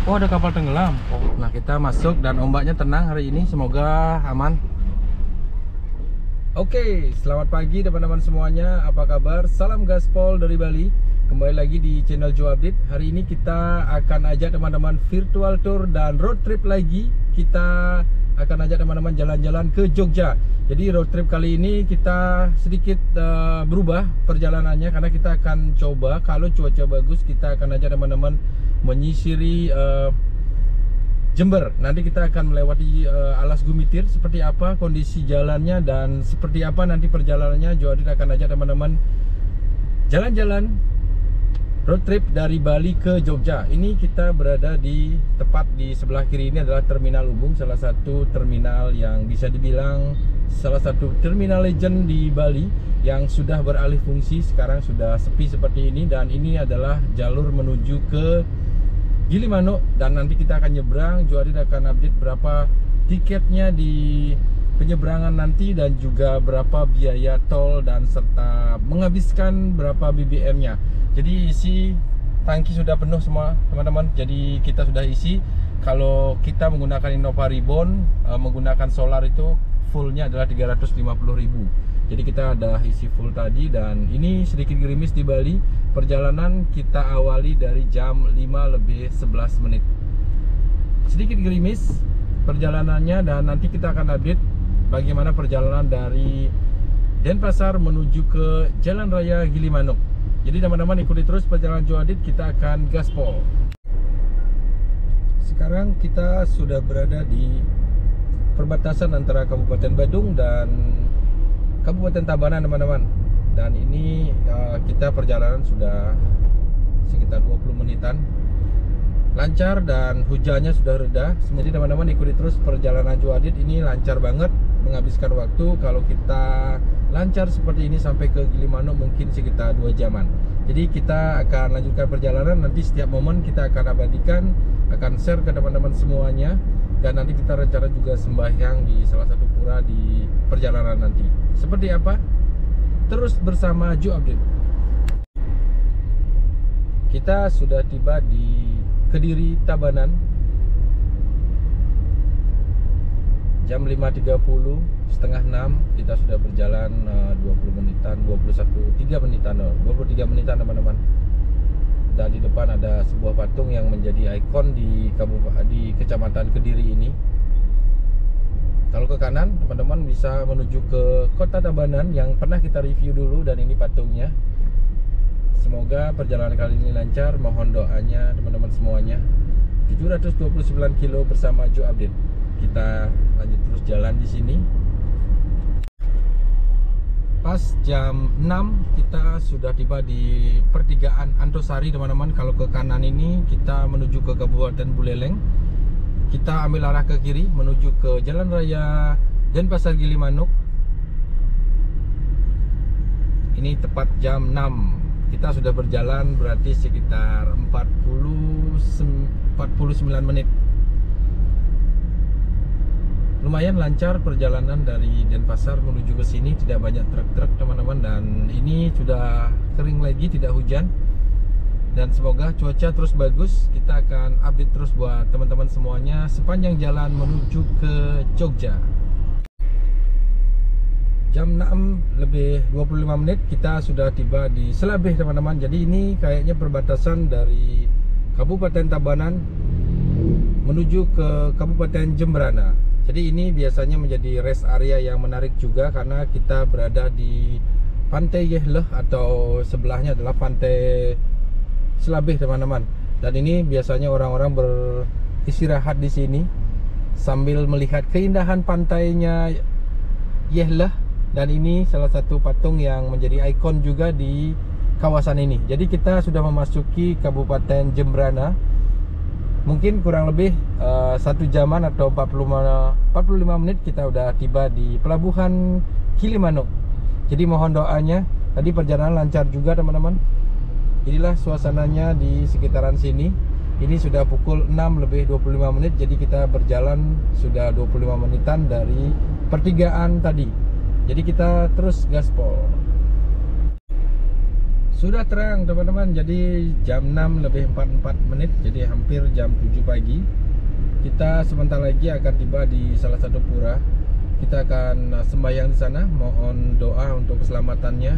Oh, ada kapal tenggelam. Nah, kita masuk dan ombaknya tenang hari ini. Semoga aman. Oke, selamat pagi teman-teman semuanya. Apa kabar? Salam gaspol dari Bali. Kembali lagi di channel Joe Update. Hari ini kita akan ajak teman-teman virtual tour dan road trip lagi. Kita akan ajak teman-teman jalan-jalan ke Jogja. Jadi road trip kali ini kita sedikit berubah perjalanannya, karena kita akan coba, kalau cuaca bagus, kita akan ajak teman-teman menyisiri Jember. Nanti kita akan melewati Alas Gumitir. Seperti apa kondisi jalannya dan seperti apa nanti perjalanannya, Joe Update akan ajak teman-teman jalan-jalan road trip dari Bali ke Jogja. Ini kita berada di tepat di sebelah kiri ini adalah Terminal Ubung, salah satu terminal yang bisa dibilang salah satu terminal legend di Bali yang sudah beralih fungsi, sekarang sudah sepi seperti ini. Dan ini adalah jalur menuju ke Gilimanuk, dan nanti kita akan nyebrang. Joe Update akan update berapa tiketnya di penyeberangan nanti dan juga berapa biaya tol dan serta menghabiskan berapa BBM-nya. Jadi isi tangki sudah penuh semua teman-teman. Jadi kita sudah isi. Kalau kita menggunakan Innova Reborn, menggunakan solar itu fullnya adalah 350.000. Jadi kita ada isi full tadi. Dan ini sedikit gerimis di Bali. Perjalanan kita awali dari jam 5:11. Sedikit gerimis perjalanannya, dan nanti kita akan update bagaimana perjalanan dari Denpasar menuju ke Jalan Raya Gilimanuk. Jadi teman-teman ikuti terus perjalanan Joe Update, kita akan gaspol. Sekarang kita sudah berada di perbatasan antara Kabupaten Badung dan Kabupaten Tabanan teman-teman. Dan ini kita perjalanan sudah sekitar 20 menitan. Lancar dan hujannya sudah reda. Jadi teman-teman ikuti terus perjalanan Joe Update, ini lancar banget, menghabiskan waktu. Kalau kita lancar seperti ini sampai ke Gilimanuk mungkin sekitar 2 jaman. Jadi kita akan lanjutkan perjalanan, nanti setiap momen kita akan abadikan, akan share ke teman-teman semuanya. Dan nanti kita rencana juga sembahyang di salah satu pura di perjalanan nanti. Seperti apa? Terus bersama Joe Update. Kita sudah tiba di Kediri Tabanan jam 5.30, setengah 6. Kita sudah berjalan 20 menitan, 23 menitan teman-teman. Dan di depan ada sebuah patung yang menjadi ikon di Kecamatan Kediri ini. Kalau ke kanan teman-teman bisa menuju ke Kota Tabanan yang pernah kita review dulu, dan ini patungnya. Semoga perjalanan kali ini lancar, mohon doanya teman-teman semuanya. 729 kilo bersama Joe Update. Kita lanjut terus jalan di sini. Pas jam 6 kita sudah tiba di pertigaan Antosari teman-teman. Kalau ke kanan ini kita menuju ke Kabupaten Buleleng. Kita ambil arah ke kiri menuju ke Jalan Raya Denpasar Gilimanuk. Ini tepat jam 6. Kita sudah berjalan berarti sekitar 49 menit. Lumayan lancar perjalanan dari Denpasar menuju ke sini, tidak banyak truk-truk teman-teman. Dan ini sudah kering lagi, tidak hujan. Dan semoga cuaca terus bagus. Kita akan update terus buat teman-teman semuanya sepanjang jalan menuju ke Jogja. Jam 6:25 menit kita sudah tiba di Selabeh teman-teman. Jadi ini kayaknya perbatasan dari Kabupaten Tabanan menuju ke Kabupaten Jembrana. Jadi ini biasanya menjadi rest area yang menarik juga, karena kita berada di Pantai Yehleh atau sebelahnya adalah Pantai Selabeh teman-teman. Dan ini biasanya orang-orang beristirahat di sini sambil melihat keindahan pantainya Yehleh. Dan ini salah satu patung yang menjadi ikon juga di kawasan ini. Jadi kita sudah memasuki Kabupaten Jembrana. Mungkin kurang lebih 1 jaman atau 45 menit kita udah tiba di Pelabuhan Gilimanuk. Jadi mohon doanya. Tadi perjalanan lancar juga teman-teman. Inilah suasananya di sekitaran sini. Ini sudah pukul 6:25 menit. Jadi kita berjalan sudah 25 menitan dari pertigaan tadi. Jadi kita terus gaspol. Sudah terang teman-teman, jadi jam 6 lebih 44 menit, jadi hampir jam 7 pagi. Kita sebentar lagi akan tiba di salah satu pura. Kita akan sembahyang di sana, mohon doa untuk keselamatannya.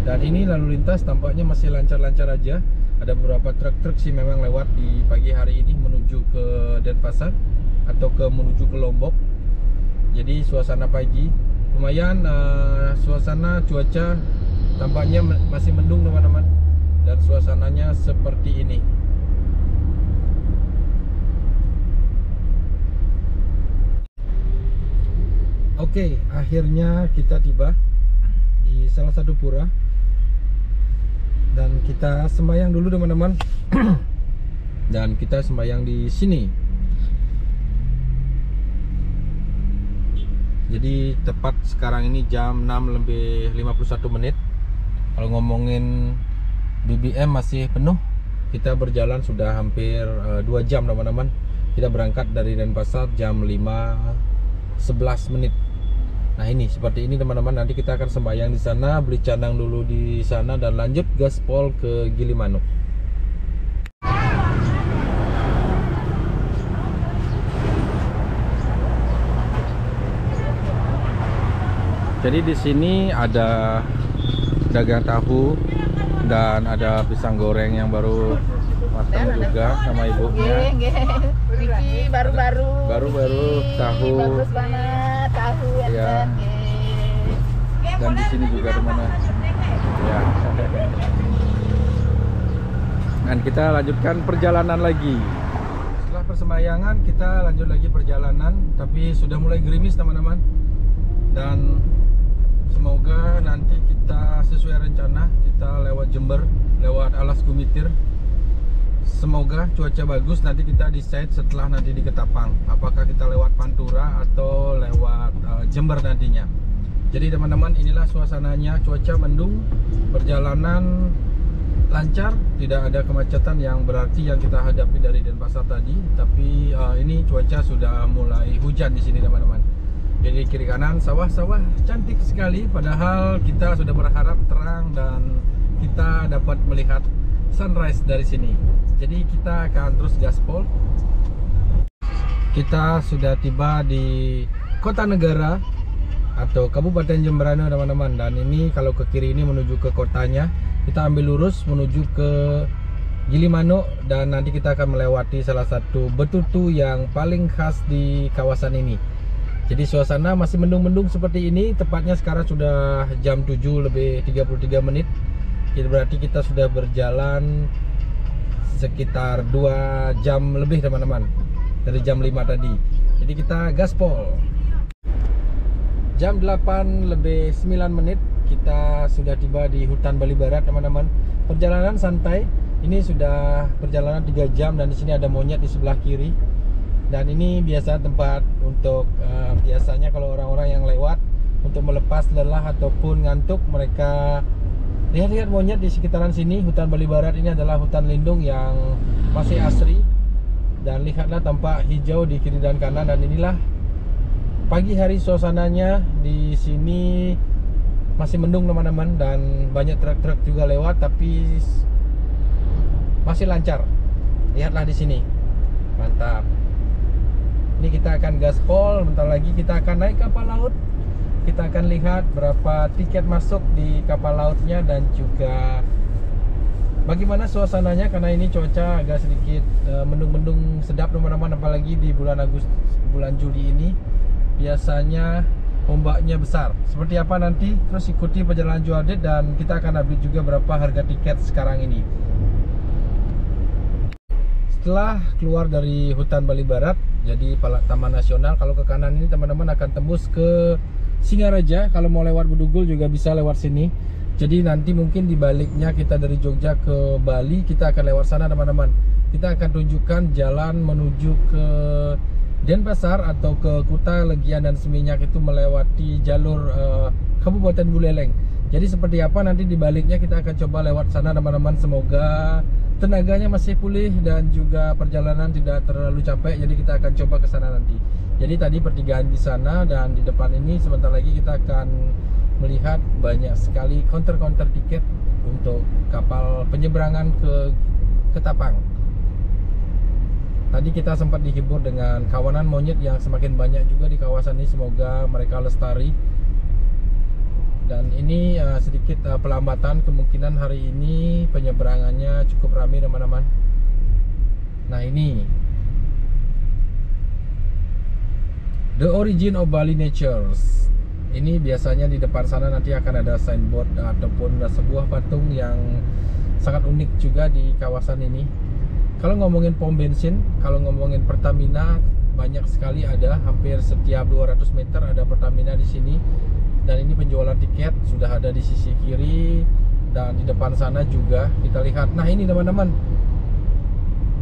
Dan ini lalu lintas tampaknya masih lancar-lancar aja. Ada beberapa truk-truk sih memang lewat di pagi hari ini menuju ke Denpasar atau menuju ke Lombok. Jadi suasana pagi lumayan, suasana cuaca tampaknya masih mendung teman-teman, dan suasananya seperti ini. Oke, akhirnya kita tiba di salah satu pura dan kita sembahyang dulu teman-teman. Dan kita sembahyang di sini. Jadi tepat sekarang ini jam 6 lebih 51 menit. Kalau ngomongin BBM masih penuh. Kita berjalan sudah hampir 2 jam teman-teman. Kita berangkat dari Denpasar jam 5.11 menit. Nah ini seperti ini teman-teman. Nanti kita akan sembahyang di sana, beli canang dulu di sana, dan lanjut gaspol ke Gilimanuk. Jadi di sini ada dagang tahu dan ada pisang goreng yang baru matang juga sama ibunya. Vicky baru-baru. Baru-baru tahu. Bagus banget tahu Ya. Dan di sini juga teman-teman. Ya. Dan kita lanjutkan perjalanan lagi. Setelah persembahyangan kita lanjut lagi perjalanan, tapi sudah mulai gerimis teman-teman. Dan semoga nanti kita sesuai rencana, kita lewat Jember, lewat Alas Gumitir. Semoga cuaca bagus, nanti kita decide setelah nanti di Ketapang, apakah kita lewat Pantura atau lewat Jember nantinya. Jadi teman-teman, inilah suasananya, cuaca mendung, perjalanan lancar, tidak ada kemacetan yang berarti yang kita hadapi dari Denpasar tadi. Tapi ini cuaca sudah mulai hujan di sini teman-teman. Jadi kiri kanan sawah-sawah cantik sekali, padahal kita sudah berharap terang dan kita dapat melihat sunrise dari sini. Jadi kita akan terus gaspol. Kita sudah tiba di Kota Negara atau Kabupaten Jemberana teman-teman. Dan ini kalau ke kiri ini menuju ke kotanya, kita ambil lurus menuju ke Gilimanuk, dan nanti kita akan melewati salah satu betutu yang paling khas di kawasan ini. Jadi suasana masih mendung-mendung seperti ini. Tepatnya sekarang sudah jam 7 lebih 33 menit. Berarti kita sudah berjalan sekitar 2 jam lebih teman-teman, dari jam 5 tadi. Jadi kita gaspol. Jam 8 lebih 9 menit kita sudah tiba di hutan Bali Barat teman-teman. Perjalanan santai. Ini sudah perjalanan 3 jam, dan di sini ada monyet di sebelah kiri. Dan ini biasa tempat untuk biasanya kalau orang-orang yang lewat untuk melepas lelah ataupun ngantuk, mereka lihat-lihat monyet di sekitaran sini. Hutan Bali Barat ini adalah hutan lindung yang masih asri, dan lihatlah tampak hijau di kiri dan kanan. Dan inilah pagi hari suasananya di sini, masih mendung teman-teman, dan banyak truk-truk juga lewat, tapi masih lancar. Lihatlah di sini, mantap. Ini kita akan gaspol, bentar lagi kita akan naik kapal laut. Kita akan lihat berapa tiket masuk di kapal lautnya, dan juga bagaimana suasananya, karena ini cuaca agak sedikit mendung-mendung sedap teman-teman. Apalagi di bulan bulan Juli ini biasanya ombaknya besar. Seperti apa nanti, terus ikuti perjalanan Joabdit, dan kita akan update juga berapa harga tiket sekarang ini. Setelah keluar dari hutan Bali Barat, jadi Taman Nasional, kalau ke kanan ini teman-teman akan tembus ke Singaraja. Kalau mau lewat Bedugul juga bisa lewat sini. Jadi nanti mungkin di baliknya kita dari Jogja ke Bali, kita akan lewat sana teman-teman. Kita akan tunjukkan jalan menuju ke Denpasar atau ke Kuta, Legian, dan Seminyak, itu melewati jalur Kabupaten Buleleng. Jadi seperti apa nanti di baliknya, kita akan coba lewat sana teman-teman. Semoga tenaganya masih pulih dan juga perjalanan tidak terlalu capek. Jadi kita akan coba ke sana nanti. Jadi tadi pertigaan di sana, dan di depan ini sebentar lagi kita akan melihat banyak sekali counter-counter tiket untuk kapal penyeberangan ke Ketapang. Tadi kita sempat dihibur dengan kawanan monyet yang semakin banyak juga di kawasan ini. Semoga mereka lestari. Dan ini sedikit pelambatan, kemungkinan hari ini penyeberangannya cukup ramai teman-teman. Nah ini The Origin of Bali Natures. Ini biasanya di depan sana nanti akan ada signboard ataupun sebuah patung yang sangat unik juga di kawasan ini. Kalau ngomongin pom bensin, kalau ngomongin Pertamina, banyak sekali ada, hampir setiap 200 meter ada Pertamina di sini. Dan ini penjualan tiket sudah ada di sisi kiri dan di depan sana juga kita lihat. Nah ini teman-teman,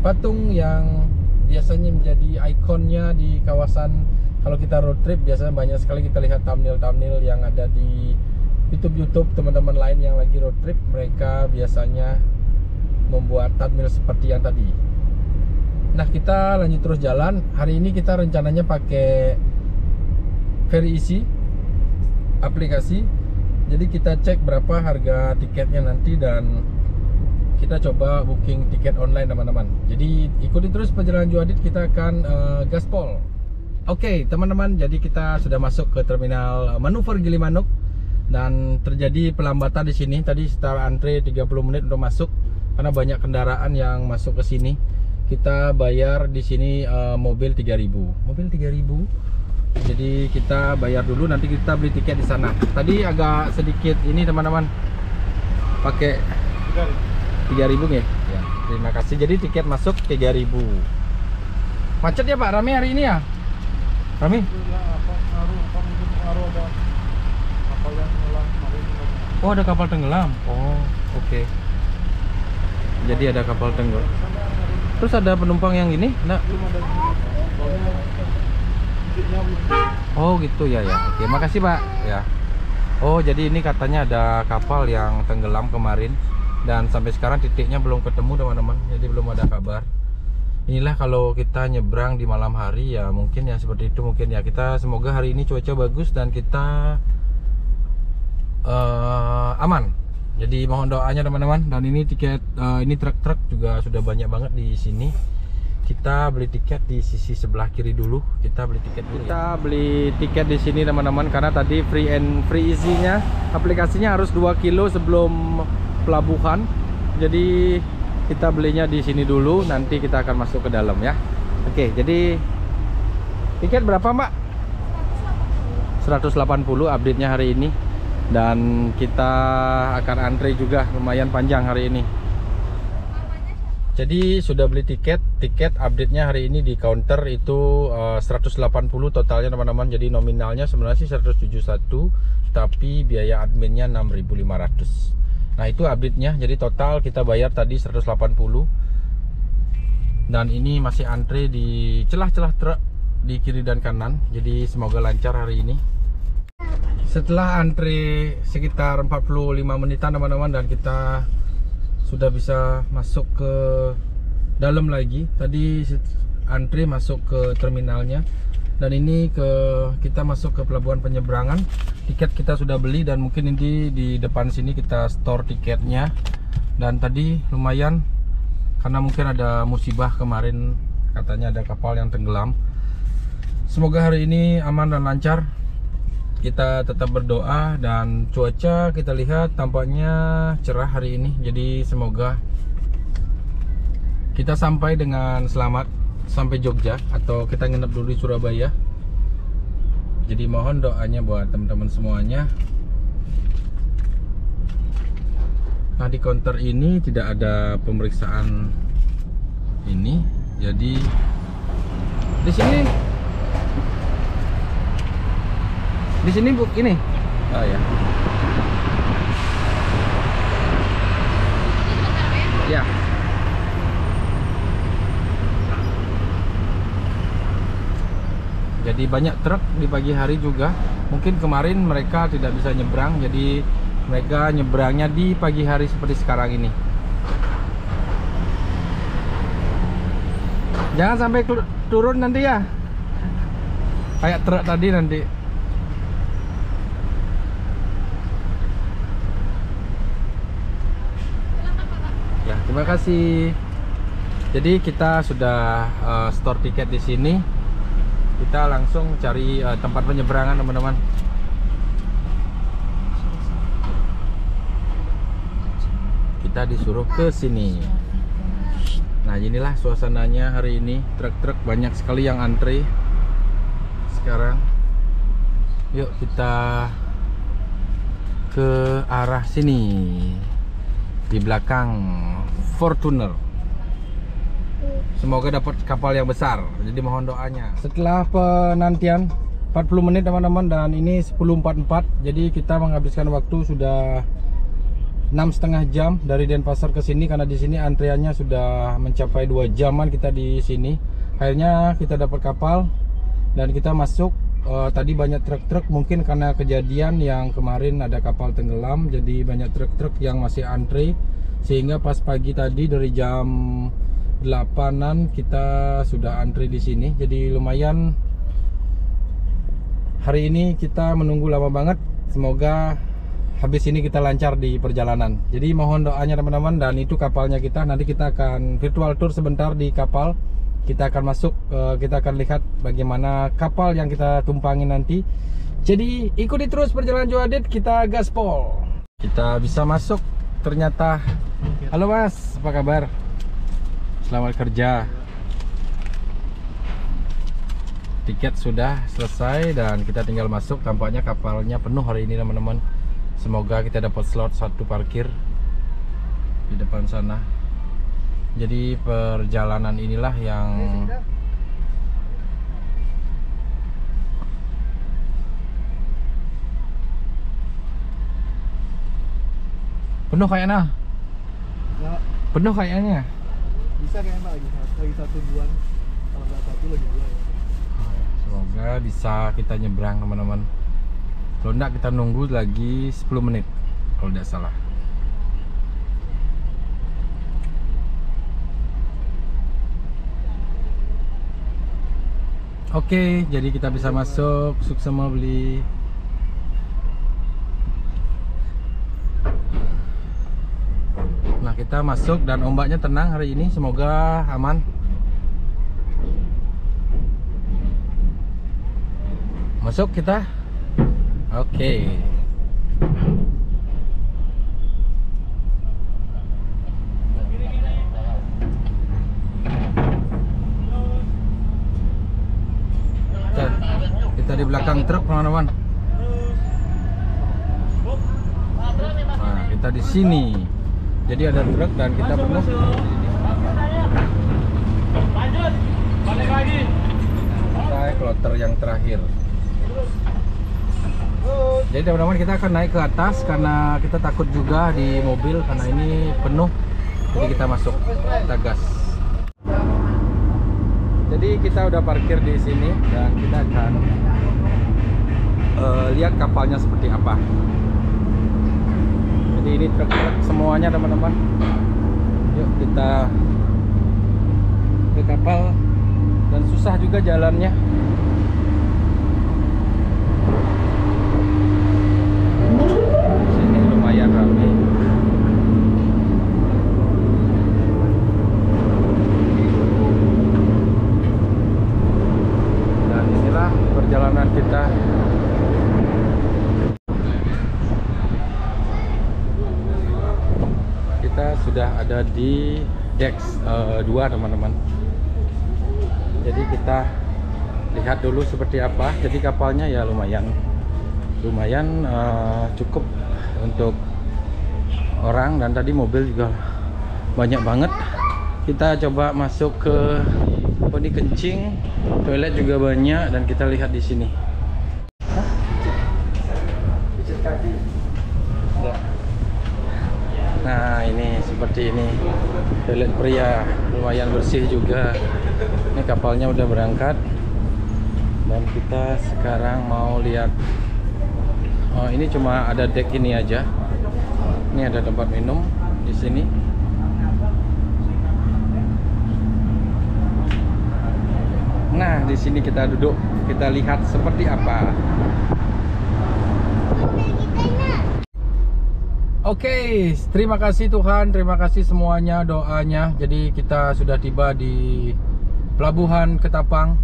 patung yang biasanya menjadi ikonnya di kawasan. Kalau kita road trip biasanya banyak sekali kita lihat thumbnail-thumbnail yang ada di YouTube teman-teman lain yang lagi road trip. Mereka biasanya membuat thumbnail seperti yang tadi. Nah kita lanjut terus jalan. Hari ini kita rencananya pakai Very Easy aplikasi. Jadi kita cek berapa harga tiketnya nanti dan kita coba booking tiket online teman-teman. Jadi ikuti terus perjalanan Joadit, kita akan gaspol. Oke teman-teman, jadi kita sudah masuk ke terminal manuver Gilimanuk dan terjadi pelambatan di sini. Tadi setelah antre 30 menit untuk masuk karena banyak kendaraan yang masuk ke sini. Kita bayar di sini mobil 3.000. Mobil 3.000. Jadi kita bayar dulu, nanti kita beli tiket di sana. Tadi agak sedikit ini teman-teman, pakai 3.000 nih. Ya, terima kasih. Jadi tiket masuk 3.000. Macet ya Pak, rame hari ini ya? Rame? Oh ada kapal tenggelam. Oh oke. Jadi ada kapal tenggelam. Terus ada penumpang yang ini? Enggak? Oh gitu ya ya. Oke, makasih Pak. Ya. Oh jadi ini katanya ada kapal yang tenggelam kemarin dan sampai sekarang titiknya belum ketemu teman-teman. Jadi belum ada kabar. Inilah kalau kita nyebrang di malam hari ya, mungkin ya seperti itu mungkin ya. Kita semoga hari ini cuaca bagus dan kita aman. Jadi mohon doanya teman-teman. Dan ini tiket ini truk-truk juga sudah banyak banget di sini. Kita beli tiket di sisi sebelah kiri dulu. Kita beli tiket dulu. Kita beli tiket di sini teman-teman karena tadi free easy-nya aplikasinya harus 2 kilo sebelum pelabuhan. Jadi kita belinya di sini dulu, nanti kita akan masuk ke dalam ya. Oke, jadi tiket berapa Mbak? 180 update-nya hari ini. Dan kita akan antre juga lumayan panjang hari ini. Jadi sudah beli tiket update-nya hari ini di counter itu 180 totalnya teman-teman. Jadi nominalnya sebenarnya sih 171, tapi biaya adminnya 6.500. Nah itu update-nya, jadi total kita bayar tadi 180. Dan ini masih antre di celah-celah truk di kiri dan kanan. Jadi semoga lancar hari ini. Setelah antre sekitar 45 menitan teman-teman, dan kita sudah bisa masuk ke dalam lagi. Tadi antre masuk ke terminalnya. Dan ini kita masuk ke pelabuhan penyeberangan. Tiket kita sudah beli dan mungkin nanti di depan sini kita store tiketnya. Dan tadi lumayan karena mungkin ada musibah kemarin, katanya ada kapal yang tenggelam. Semoga hari ini aman dan lancar. Kita tetap berdoa dan cuaca kita lihat tampaknya cerah hari ini. Jadi semoga kita sampai dengan selamat sampai Jogja, atau kita nginep dulu di Surabaya. Jadi mohon doanya buat teman-teman semuanya. Nah di counter ini tidak ada pemeriksaan ini. Jadi di sini bu ini. Oh ya. Ya. Jadi banyak truk di pagi hari juga. Mungkin kemarin mereka tidak bisa nyebrang, jadi mereka nyebrangnya di pagi hari seperti sekarang ini. Jangan sampai turun nanti ya, kayak truk tadi nanti. Terima kasih. Jadi kita sudah store tiket di sini. Kita langsung cari tempat penyeberangan, teman-teman. Kita disuruh ke sini. Nah, inilah suasananya hari ini. Truk-truk banyak sekali yang antre sekarang. Yuk kita ke arah sini. Di belakang Fortuner. Semoga dapat kapal yang besar. Jadi mohon doanya. Setelah penantian 40 menit teman-teman, dan ini 10.44. Jadi kita menghabiskan waktu sudah 6,5 jam dari Denpasar ke sini, karena di sini antreannya sudah mencapai 2 jaman kita di sini. Akhirnya kita dapat kapal dan kita masuk. Tadi banyak truk-truk, mungkin karena kejadian yang kemarin ada kapal tenggelam, jadi banyak truk-truk yang masih antre, sehingga pas pagi tadi dari jam 8-an kita sudah antre di sini. Jadi lumayan hari ini kita menunggu lama banget. Semoga habis ini kita lancar di perjalanan. Jadi mohon doanya teman-teman. Dan itu kapalnya kita. Nanti kita akan virtual tour sebentar di kapal. Kita akan masuk, kita akan lihat bagaimana kapal yang kita tumpangi nanti. Jadi ikuti terus perjalanan Joe Adit, kita gaspol. Kita bisa masuk ternyata. Halo Mas, apa kabar? Selamat kerja. Tiket sudah selesai dan kita tinggal masuk. Tampaknya kapalnya penuh hari ini teman-teman. Semoga kita dapat slot satu parkir di depan sana. Jadi perjalanan inilah yang penuh kayaknya. Ya, Penuh kayaknya. bisa kayaknya Pak, lagi satu bulan. Kalau nggak satu lagi dua. Semoga bisa kita nyebrang teman-teman. Kalau enggak kita nunggu lagi 10 menit kalau tidak salah. Oke, jadi kita bisa masuk. Suksema beli. Nah, kita masuk dan ombaknya tenang hari ini. Semoga aman. Masuk kita. Oke. Kita di belakang truk teman-teman. Nah, kita di sini. Jadi ada truk dan kita penuh. Lanjut, balik lagi. Kita kloter yang terakhir. Jadi teman-teman, kita akan naik ke atas karena kita takut juga di mobil karena ini penuh. Jadi kita masuk, kita gas. Jadi kita udah parkir di sini dan kita akan lihat kapalnya seperti apa. Jadi ini truk-truk semuanya teman-teman. Yuk kita ke kapal, dan susah juga jalannya. Sini lumayan ramai. Dan inilah perjalanan kita. Kita sudah ada di deck 2 teman-teman. Jadi kita lihat dulu seperti apa. Jadi kapalnya ya lumayan cukup untuk orang, dan tadi mobil juga banyak banget. Kita coba masuk ke poni kencing, toilet juga banyak, dan kita lihat di sini. Nah, ini seperti ini toilet pria, lumayan bersih juga. Ini kapalnya udah berangkat dan kita sekarang mau lihat. Oh, ini cuma ada deck ini aja. Ini ada tempat minum di sini. Nah, di sini kita duduk, kita lihat seperti apa. Oke, terima kasih Tuhan, terima kasih semuanya doanya. Jadi kita sudah tiba di Pelabuhan Ketapang.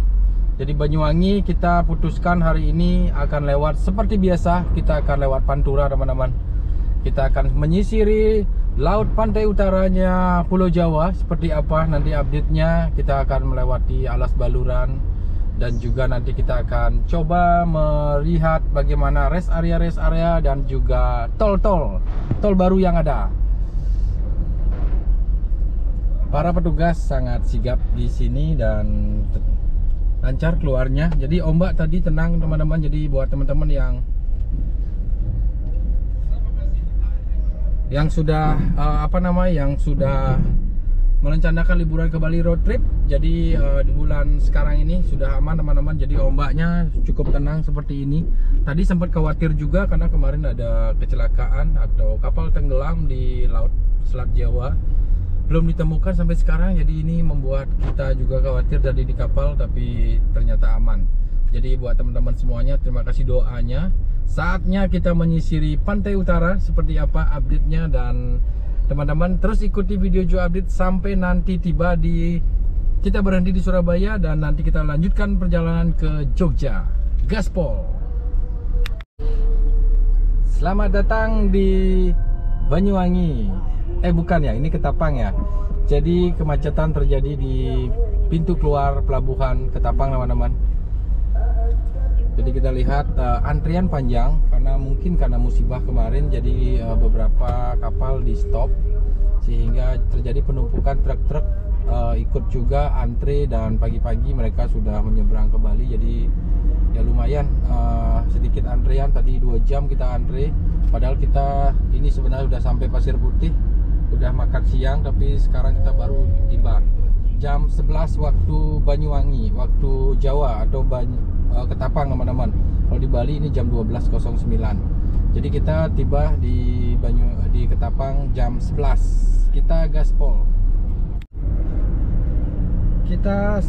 Jadi Banyuwangi kita putuskan hari ini akan lewat seperti biasa. Kita akan lewat Pantura teman-teman. Kita akan menyisiri laut pantai utaranya Pulau Jawa. Seperti apa nanti update-nya. Kita akan melewati Alas Baluran. Dan juga nanti kita akan coba melihat bagaimana rest area dan juga tol baru yang ada. Para petugas sangat sigap di sini dan lancar keluarnya. Jadi ombak tadi tenang teman-teman. Jadi buat teman-teman yang sudah yang sudah merencanakan liburan ke Bali road trip, jadi di bulan sekarang ini sudah aman teman-teman. Jadi ombaknya cukup tenang seperti ini. Tadi sempat khawatir juga karena kemarin ada kecelakaan atau kapal tenggelam di Laut Selat Jawa, belum ditemukan sampai sekarang. Jadi ini membuat kita juga khawatir dari di kapal, tapi ternyata aman. Jadi buat teman-teman semuanya, terima kasih doanya. Saatnya kita menyisiri pantai utara, seperti apa update-nya. Dan teman-teman terus ikuti video Joe Update sampai nanti tiba kita berhenti di Surabaya dan nanti kita lanjutkan perjalanan ke Jogja. Gaspol. Selamat datang di Banyuwangi. Bukan ya, ini Ketapang ya. Jadi kemacetan terjadi di pintu keluar pelabuhan Ketapang teman-teman. Jadi kita lihat antrian panjang karena musibah kemarin. Jadi beberapa kapal di stop sehingga terjadi penumpukan truk-truk ikut juga antri, dan pagi-pagi mereka sudah menyeberang ke Bali. Jadi ya lumayan sedikit antrian. Tadi 2 jam kita antri, padahal kita ini sebenarnya sudah sampai Pasir Putih, udah makan siang, tapi sekarang kita baru tiba jam 11 waktu Banyuwangi, waktu Jawa atau Ketapang teman-teman. Kalau di Bali ini jam 12.09. Jadi kita tiba di Ketapang jam 11. Kita gaspol. Kita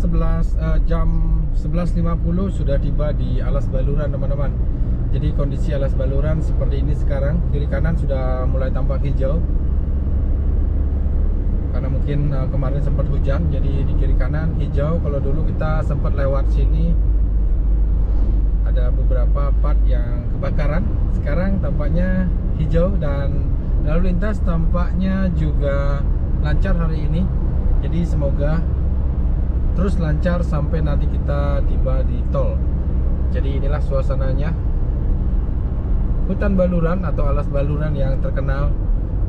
jam 11.50 sudah tiba di Alas Baluran teman-teman. Jadi kondisi Alas Baluran seperti ini sekarang. Kiri kanan sudah mulai tampak hijau karena mungkin kemarin sempat hujan. Jadi di kiri kanan hijau. Kalau dulu kita sempat lewat sini ada beberapa part yang kebakaran. Sekarang tampaknya hijau dan lalu lintas tampaknya juga lancar hari ini. Jadi semoga terus lancar sampai nanti kita tiba di tol. Jadi inilah suasananya Hutan Baluran atau Alas Baluran yang terkenal.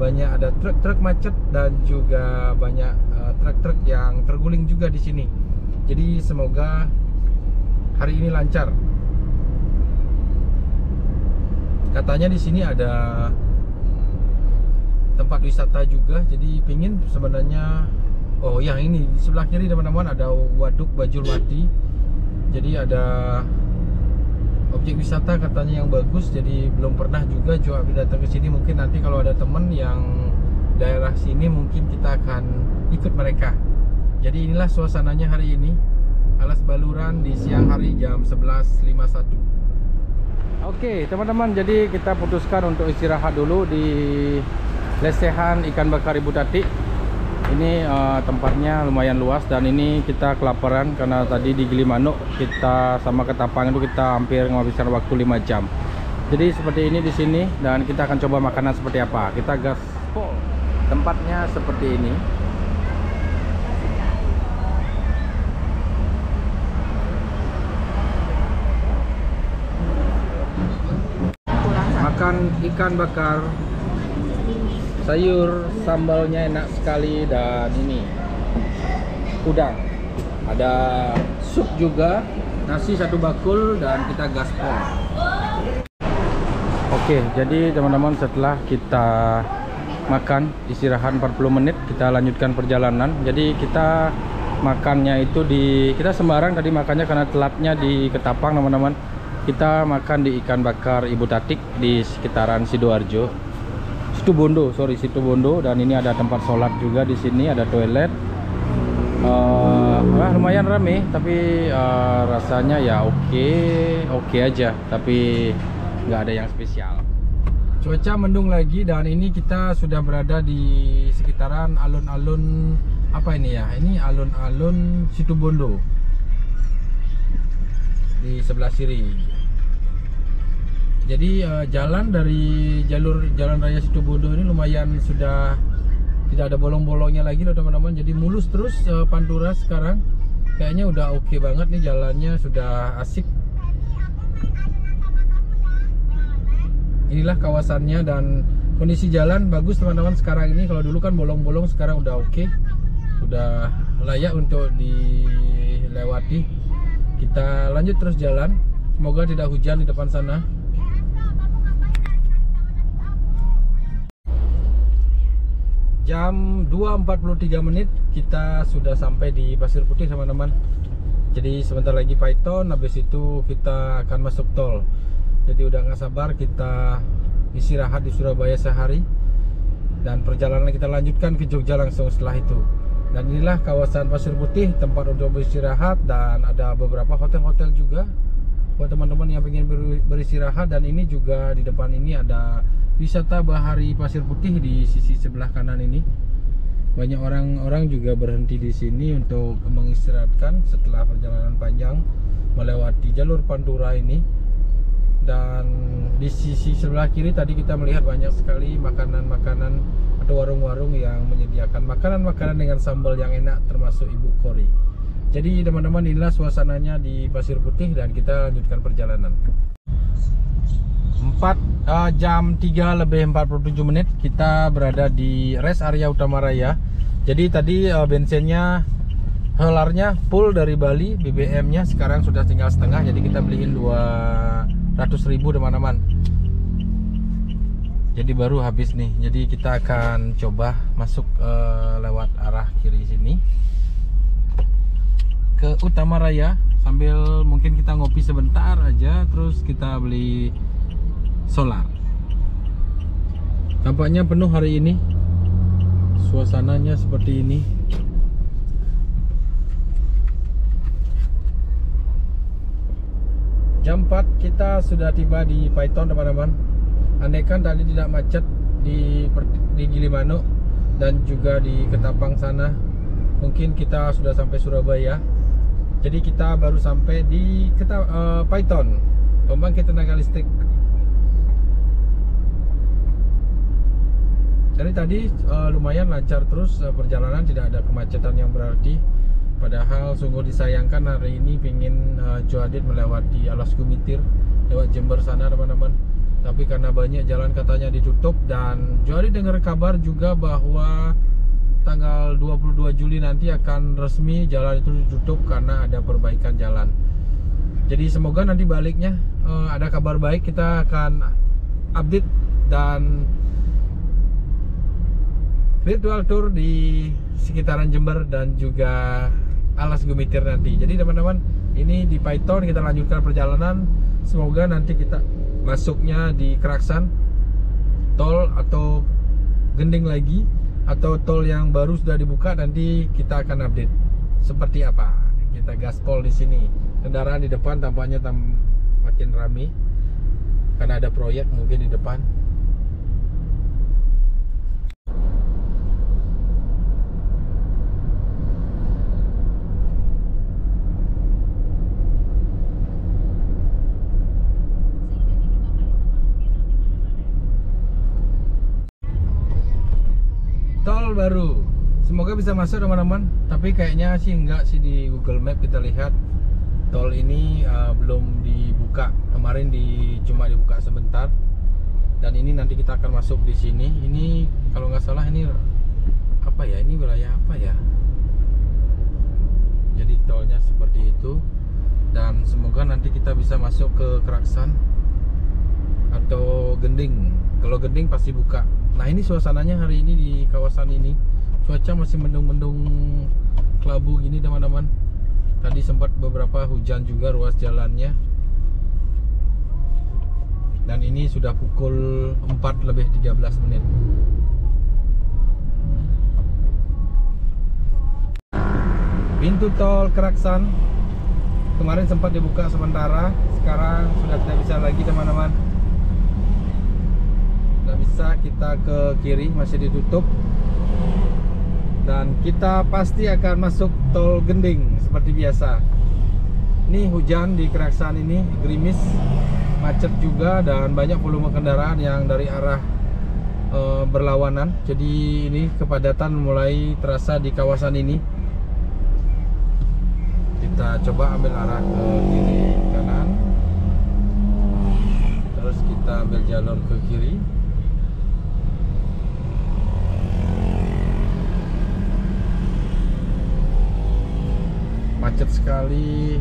Banyak ada truk-truk macet dan juga banyak truk-truk yang terguling juga di sini. Jadi semoga hari ini lancar. Katanya di sini ada tempat wisata juga. Jadi pingin sebenarnya, oh yang ini di sebelah kiri teman-teman ada Waduk Bajul Mati. Jadi ada objek wisata katanya yang bagus. Jadi belum pernah juga Joe Update datang ke sini. Mungkin nanti kalau ada temen yang daerah sini mungkin kita akan ikut mereka. Jadi inilah suasananya hari ini Alas Baluran di siang hari jam 11.51. Oke teman-teman, jadi kita putuskan untuk istirahat dulu di lesehan ikan bakar Ibu Tati. Ini tempatnya lumayan luas dan ini kita kelaparan karena tadi di Gilimanuk kita sama Ketapang itu kita hampir menghabiskan waktu 5 jam. Jadi seperti ini di sini dan kita akan coba makanan seperti apa. Kita gaspol. Tempatnya seperti ini. Makan ikan bakar, sayur sambalnya enak sekali, dan ini udang, ada sup juga, nasi 1 bakul, dan kita gaspol. Oke, jadi teman-teman setelah kita makan istirahat 40 menit kita lanjutkan perjalanan. Jadi kita makannya itu kita sembarang tadi makannya karena telatnya di Ketapang teman-teman. Kita makan di ikan bakar Ibu Tatik di sekitaran Sidoarjo, Situbondo, dan ini ada tempat sholat juga di sini, ada toilet. Lumayan rame, tapi rasanya ya oke aja, tapi nggak ada yang spesial. Cuaca mendung lagi dan ini kita sudah berada di sekitaran alun-alun apa ini ya? Ini alun-alun Situbondo di sebelah kiri. Jadi jalan dari jalur jalan raya Situbondo ini lumayan sudah tidak ada bolong-bolongnya lagi loh teman-teman. Jadi mulus terus Pantura sekarang. Kayaknya udah oke banget nih jalannya, sudah asik. Inilah kawasannya dan kondisi jalan bagus teman-teman sekarang ini. Kalau dulu kan bolong-bolong, sekarang udah oke. Udah layak untuk dilewati. Kita lanjut terus jalan. Semoga tidak hujan di depan sana. Jam 2.43 menit kita sudah sampai di Pasir Putih teman-teman. Jadi sebentar lagi Python, habis itu kita akan masuk tol. Jadi udah gak sabar kita istirahat di Surabaya sehari. Dan perjalanan kita lanjutkan ke Jogja langsung setelah itu. Dan inilah kawasan Pasir Putih, tempat untuk beristirahat. Dan ada beberapa hotel-hotel juga buat teman-teman yang ingin beristirahat. Dan ini juga di depan ini ada wisata bahari Pasir Putih di sisi sebelah kanan ini. Banyak orang-orang juga berhenti di sini untuk mengistirahatkan setelah perjalanan panjang melewati jalur Pantura ini. Dan di sisi sebelah kiri tadi kita melihat banyak sekali makanan-makanan atau warung-warung yang menyediakan makanan-makanan dengan sambal yang enak, termasuk Ibu Kori. Jadi teman-teman, inilah suasananya di Pasir Putih dan kita lanjutkan perjalanan. Jam 3:47 menit kita berada di rest area Utama Raya. Jadi tadi bensinnya helarnya full dari Bali, BBM nya sekarang sudah tinggal setengah. Jadi kita beliin 200.000 teman-teman. Jadi baru habis nih. Jadi kita akan coba masuk lewat arah kiri sini ke Utama Raya, sambil mungkin kita ngopi sebentar aja, terus kita beli solar. Tampaknya penuh hari ini. Suasananya seperti ini. Jam 4 kita sudah tiba di Python teman-teman. Andaikan tadi tidak macet di Gilimanuk dan juga di Ketapang sana, mungkin kita sudah sampai Surabaya. Jadi kita baru sampai di Python, pembangkit tenaga listrik. Jadi tadi lumayan lancar terus perjalanan, tidak ada kemacetan yang berarti. Padahal sungguh disayangkan hari ini pingin Joadit melewati Alas Gumitir lewat Jember sana teman-teman. Tapi karena banyak jalan katanya ditutup, dan Joadit dengar kabar juga bahwa tanggal 22 Juli nanti akan resmi jalan itu ditutup karena ada perbaikan jalan. Jadi semoga nanti baliknya ada kabar baik, kita akan update dan virtual tour di sekitaran Jember dan juga Alas Gumitir nanti. Jadi teman-teman, ini di Python kita lanjutkan perjalanan. Semoga nanti kita masuknya di Keraksan, tol atau Gending lagi, atau tol yang baru sudah dibuka, nanti kita akan update seperti apa. Kita gaspol di sini. Kendaraan di depan tampaknya makin ramai karena ada proyek mungkin di depan. Tol baru, semoga bisa masuk teman-teman. Tapi kayaknya sih enggak sih, di Google Map kita lihat tol ini belum dibuka. Kemarin cuma dibuka sebentar. Dan ini nanti kita akan masuk di sini. Ini kalau nggak salah ini apa ya? Ini wilayah apa ya? Jadi tolnya seperti itu. Dan semoga nanti kita bisa masuk ke Keraksan atau Gending. Kalau Gending pasti buka. Nah, ini suasananya hari ini di kawasan ini. Cuaca masih mendung-mendung kelabu gini teman-teman. Tadi sempat beberapa hujan juga ruas jalannya. Dan ini sudah pukul 4:13 menit. Pintu tol Keraksan kemarin sempat dibuka sementara, sekarang sudah tidak bisa lagi teman-teman. bisa kita ke kiri, masih ditutup. Dan kita pasti akan masuk tol Gending seperti biasa. Ini hujan di Keraksan ini, gerimis, macet juga, dan banyak volume kendaraan yang dari arah berlawanan. Jadi ini kepadatan mulai terasa di kawasan ini. Kita coba ambil arah ke kiri kanan, terus kita ambil jalur ke kiri. Macet sekali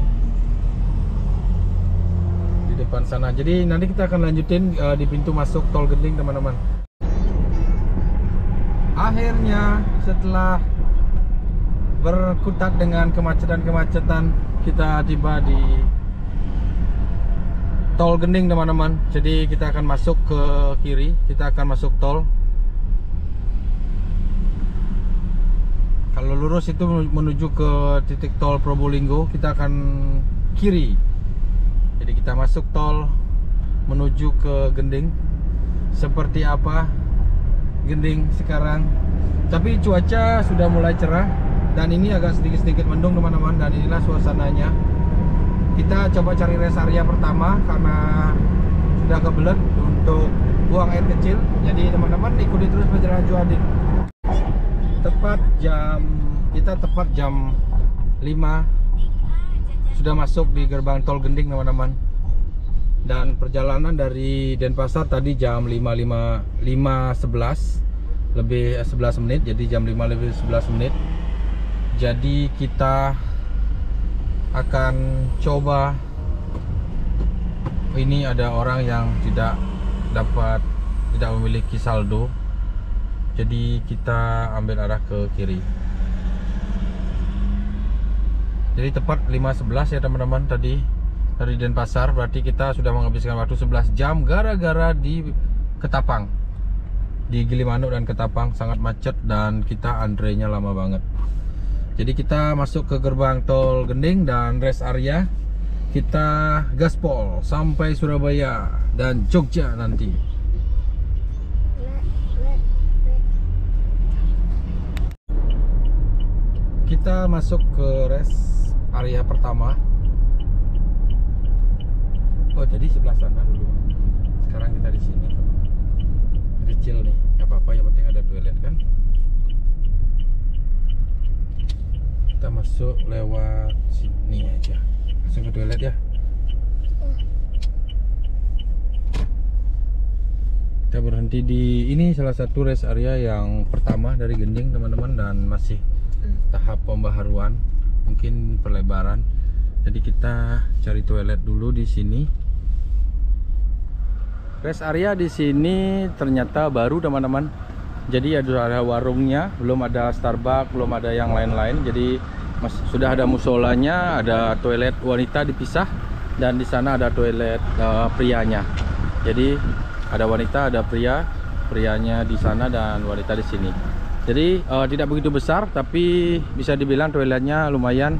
di depan sana. Jadi nanti kita akan lanjutin di pintu masuk tol Gending, teman-teman. Akhirnya setelah berkutat dengan kemacetan-kemacetan, kita tiba di tol Gending, teman-teman. Jadi kita akan masuk ke kiri, kita akan masuk tol. Kalau lurus itu menuju ke titik tol Probolinggo, kita akan kiri. Jadi kita masuk tol menuju ke Gending. Seperti apa Gending sekarang? Tapi cuaca sudah mulai cerah dan ini agak sedikit-sedikit mendung, teman-teman. Dan inilah suasananya. Kita coba cari rest area pertama karena sudah kebelet untuk buang air kecil. Jadi teman-teman ikuti terus perjalanan Joabdit. Kita tepat jam 5 sudah masuk di gerbang tol Gending, teman-teman. Dan perjalanan dari Denpasar tadi jam 5.11 lebih 11 menit, jadi jam 5 lebih 11 menit. Jadi kita akan coba, ini ada orang yang tidak memiliki saldo. Jadi kita ambil arah ke kiri. Jadi tepat 5.11 ya, teman-teman, tadi dari Denpasar. Berarti kita sudah menghabiskan waktu 11 jam gara-gara di Ketapang, di Gilimanuk dan Ketapang sangat macet dan kita antrenya lama banget. Jadi kita masuk ke gerbang tol Gending dan rest area. Kita gaspol sampai Surabaya dan Jogja nanti. Kita masuk ke rest area pertama. Oh, jadi sebelah sana dulu. Sekarang kita di sini. Kecil nih, nggak apa-apa, yang penting ada toilet kan. Kita masuk lewat sini aja, langsung ke toilet ya. Kita berhenti di ini, salah satu rest area yang pertama dari Gending, teman-teman, dan masih tahap pembaharuan, mungkin perlebaran. Jadi kita cari toilet dulu di sini. Rest area di sini ternyata baru, teman-teman. Jadi ada warungnya, belum ada Starbucks, belum ada yang lain-lain. Jadi sudah ada musolanya, ada toilet wanita dipisah, dan di sana ada toilet prianya. Jadi ada wanita, ada pria, prianya di sana dan wanita di sini. Jadi tidak begitu besar, tapi bisa dibilang toiletnya lumayan,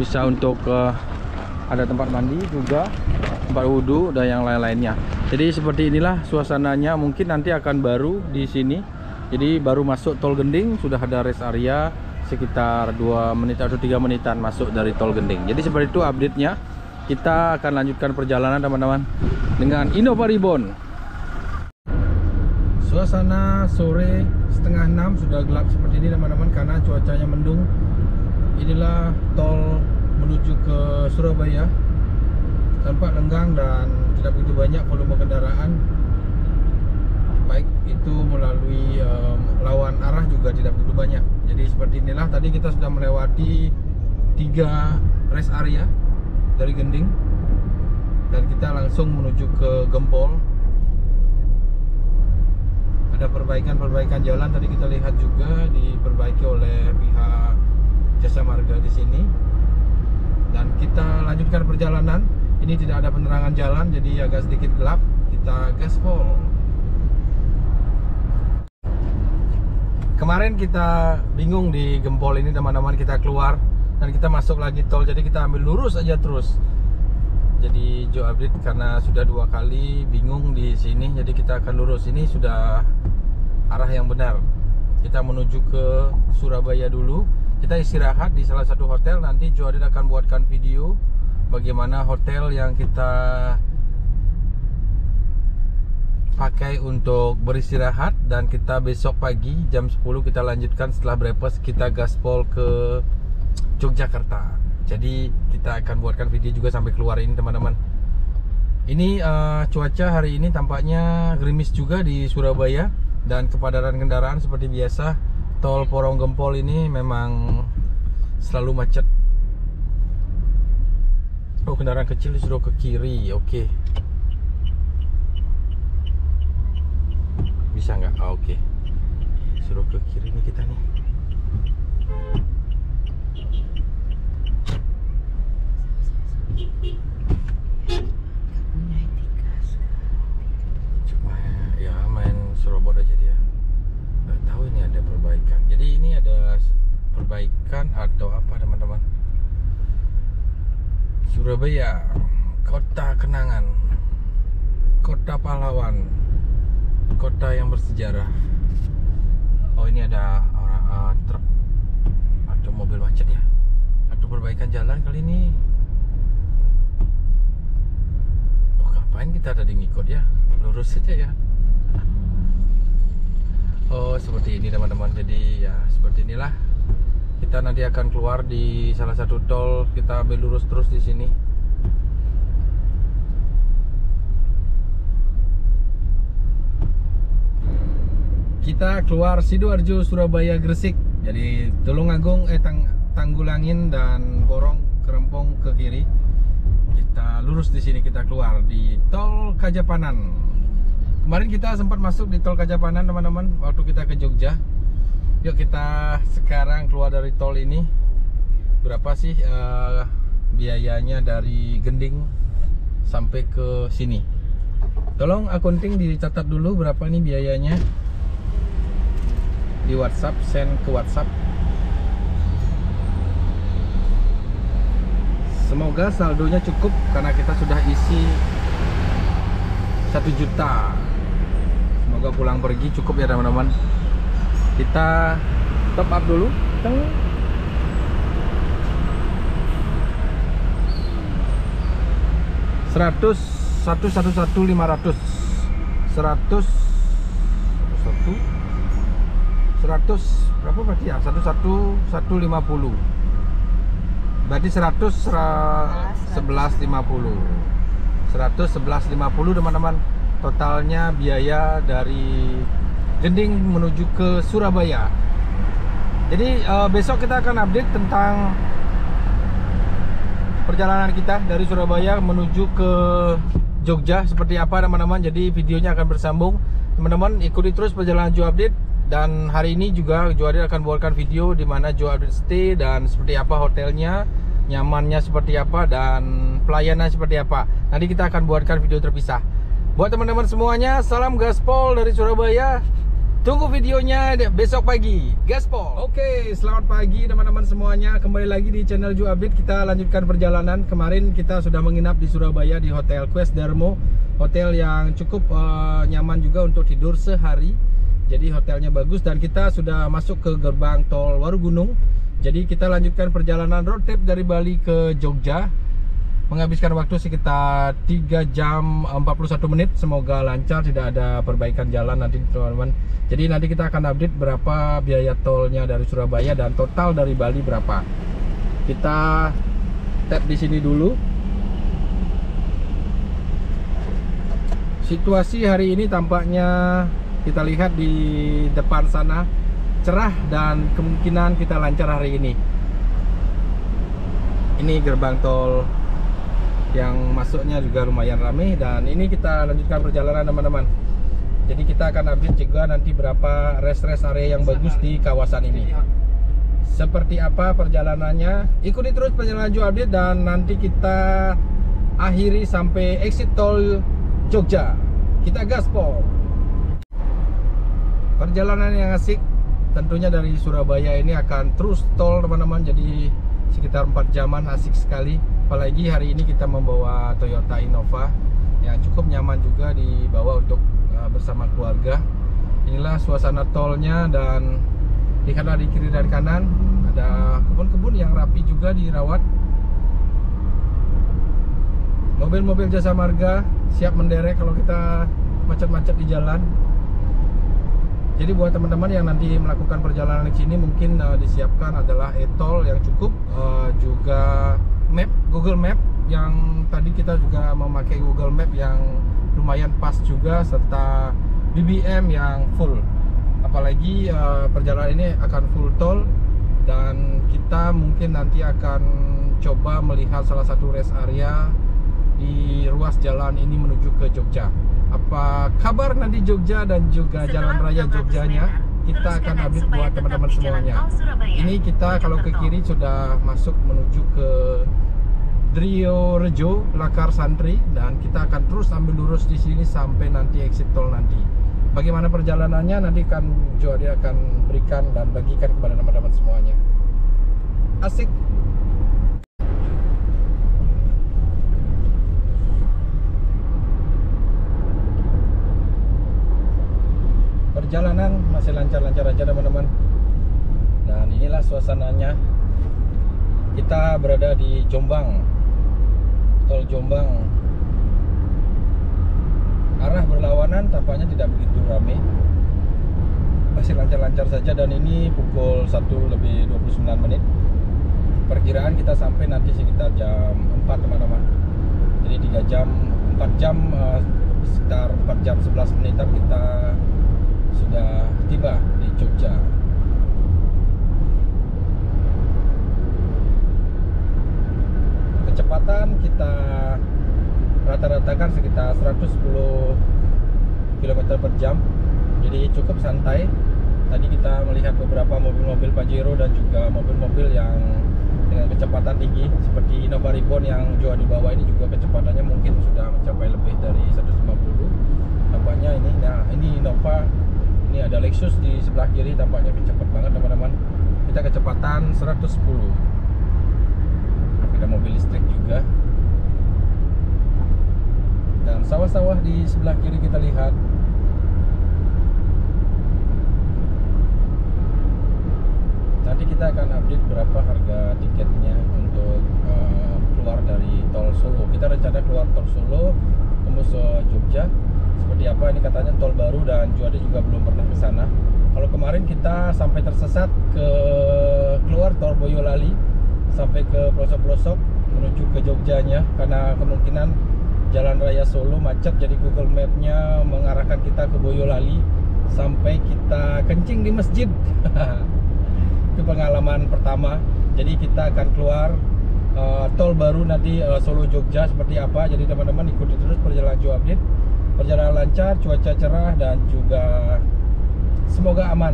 bisa untuk ada tempat mandi juga, tempat wudhu dan yang lain-lainnya. Jadi seperti inilah suasananya. Mungkin nanti akan baru di sini. Jadi baru masuk tol Gending sudah ada rest area sekitar 2 menit atau 3 menitan masuk dari tol Gending. Jadi seperti itu update-nya. Kita akan lanjutkan perjalanan, teman-teman, dengan Innova Reborn. Suasana sore setengah 6 sudah gelap seperti ini, teman-teman, karena cuacanya mendung. Inilah tol menuju ke Surabaya, tampak lenggang dan tidak begitu banyak volume kendaraan, baik itu melalui lawan arah juga tidak begitu banyak. Jadi seperti inilah, tadi kita sudah melewati 3 rest area dari Gending dan kita langsung menuju ke Gempol. Ada perbaikan jalan tadi kita lihat juga diperbaiki oleh pihak Jasa Marga di sini. Dan kita lanjutkan perjalanan. Ini tidak ada penerangan jalan, jadi agak sedikit gelap. Kita gaspol. Kemarin kita bingung di Gempol ini, teman-teman, kita keluar dan kita masuk lagi tol. Jadi kita ambil lurus aja terus. Jadi Joe update karena sudah 2 kali bingung di sini, jadi kita akan lurus. Ini sudah arah yang benar. Kita menuju ke Surabaya dulu. Kita istirahat di salah satu hotel. Nanti Joe update akan buatkan video bagaimana hotel yang kita pakai untuk beristirahat, dan kita besok pagi jam 10 kita lanjutkan. Setelah breakfast kita gaspol ke Yogyakarta. Jadi kita akan buatkan video juga sampai keluar ini teman-teman. Ini cuaca hari ini tampaknya gerimis juga di Surabaya, dan kepadatan kendaraan seperti biasa. Tol Porong Gempol ini memang selalu macet. Oh, kendaraan kecil disuruh ke kiri. Oke. Bisa nggak? Oh, oke. Suruh ke kiri nih kita nih. Cuma ya main serobot aja dia. Nggak tahu ini ada perbaikan. Jadi ini ada perbaikan atau apa teman-teman? Surabaya, kota kenangan, kota pahlawan, kota yang bersejarah. Oh, ini ada orang truk atau mobil macet ya, atau perbaikan jalan kali ini. Oh, ngapain kita tadi ngikut ya, lurus saja ya. Oh, seperti ini teman-teman. Jadi ya seperti inilah. Kita nanti akan keluar di salah satu tol. Kita ambil lurus terus di sini. Kita keluar Sidoarjo, Surabaya, Gresik. Jadi Tulungagung, Tanggulangin dan Porong Kerempong ke kiri. Kita lurus di sini, kita keluar di Tol Kajapanan. Kemarin kita sempat masuk di Tol Kajapanan teman-teman waktu kita ke Jogja. Yuk kita sekarang keluar dari tol ini. Berapa sih biayanya dari Gending sampai ke sini? Tolong akunting dicatat dulu berapa nih biayanya. Di WhatsApp, send ke WhatsApp. Semoga saldonya cukup karena kita sudah isi 1 juta. Semoga pulang pergi cukup ya teman-teman. Kita top up dulu. 100 berapa berarti ya? 150. Berarti 111.50 teman-teman. Totalnya biaya dari Gending menuju ke Surabaya. Jadi besok kita akan update tentang perjalanan kita dari Surabaya menuju ke Jogja seperti apa teman-teman. Jadi videonya akan bersambung. Teman-teman ikuti terus perjalanan Joe Update. Dan hari ini juga Joe Update akan buatkan video di mana Joe Update stay dan seperti apa hotelnya, nyamannya seperti apa, dan pelayanan seperti apa. Nanti kita akan buatkan video terpisah. Buat teman-teman semuanya, salam gaspol dari Surabaya. Tunggu videonya besok pagi. Gaspol. Oke, selamat pagi teman-teman semuanya. Kembali lagi di channel Joe Update. Kita lanjutkan perjalanan. Kemarin kita sudah menginap di Surabaya di Hotel Quest Darmo. Hotel yang cukup nyaman juga untuk tidur sehari. Jadi hotelnya bagus, dan kita sudah masuk ke gerbang tol Warugunung. Jadi kita lanjutkan perjalanan road trip dari Bali ke Jogja. Menghabiskan waktu sekitar 3 jam 41 menit. Semoga lancar, tidak ada perbaikan jalan nanti teman-teman. Jadi nanti kita akan update berapa biaya tolnya dari Surabaya dan total dari Bali berapa. Kita tap di sini dulu. Situasi hari ini tampaknya kita lihat di depan sana cerah dan kemungkinan kita lancar hari ini. Ini gerbang tol yang masuknya juga lumayan ramai, dan ini kita lanjutkan perjalanan teman-teman. Jadi kita akan update juga nanti berapa rest area yang bagus di kawasan ini. Seperti apa perjalanannya, ikuti terus perjalanan Joe Update, dan nanti kita akhiri sampai exit tol Jogja. Kita gaspol. Perjalanan yang asik tentunya dari Surabaya ini akan terus tol teman-teman. Jadi sekitar 4 jaman, asik sekali. Apalagi hari ini kita membawa Toyota Innova yang cukup nyaman juga dibawa untuk bersama keluarga. Inilah suasana tolnya, dan lihatlah di kiri dan kanan ada kebun-kebun yang rapi juga dirawat. Mobil-mobil jasa marga siap menderek kalau kita macet-macet di jalan. Jadi buat teman-teman yang nanti melakukan perjalanan ke sini, mungkin disiapkan adalah e-tol yang cukup, juga map, Google Map yang tadi kita juga memakai Google Map yang lumayan pas juga, serta BBM yang full. Apalagi perjalanan ini akan full tol, dan kita mungkin nanti akan coba melihat salah satu rest area di ruas jalan ini menuju ke Jogja. Apa kabar nanti Jogja dan juga Jalan Raya Jogjanya, kita akan update buat teman-teman semuanya. Ini kita kalau ke kiri sudah masuk menuju ke Driorejo, Lakar Santri, dan kita akan terus ambil lurus di sini sampai nanti exit tol nanti. Bagaimana perjalanannya nanti kan Joadi akan berikan dan bagikan kepada teman-teman semuanya. Asik. Perjalanan masih lancar-lancar aja teman-teman. Dan inilah suasananya. Kita berada di Jombang, tol Jombang. Arah berlawanan tampaknya tidak begitu ramai, masih lancar-lancar saja. Dan ini pukul 1:29. Perkiraan kita sampai nanti sekitar jam 4 teman-teman. Jadi 3 jam, 4 jam, sekitar 4 jam 11 menitan kita sudah tiba di Jogja. Kecepatan kita rata-ratakan sekitar 110 km per jam, jadi cukup santai. Tadi kita melihat beberapa mobil-mobil Pajero dan juga mobil-mobil yang dengan kecepatan tinggi seperti Innova Reborn yang Joa di bawah ini, juga kecepatannya mungkin sudah mencapai lebih dari 150 tampaknya ini. Nah, ini Innova. Ini ada Lexus di sebelah kiri, tampaknya cepat banget teman-teman. Kita kecepatan 110. Ada mobil listrik juga. Dan sawah-sawah di sebelah kiri kita lihat. Nanti kita akan update berapa harga tiketnya untuk keluar dari tol Solo. Kita rencana keluar tol Solo tembus Jogja. Seperti apa ini katanya tol baru, dan Juadi juga belum pernah ke sana. Kalau kemarin kita sampai tersesat ke keluar tol Boyolali sampai ke pelosok-pelosok menuju ke Jogjanya, karena kemungkinan jalan raya Solo macet. Jadi Google Map-nya mengarahkan kita ke Boyolali sampai kita kencing di masjid. Itu pengalaman pertama. Jadi kita akan keluar tol baru nanti Solo Jogja seperti apa. Jadi teman-teman ikuti terus perjalanan Joe Update. Perjalanan lancar, cuaca cerah, dan juga semoga aman.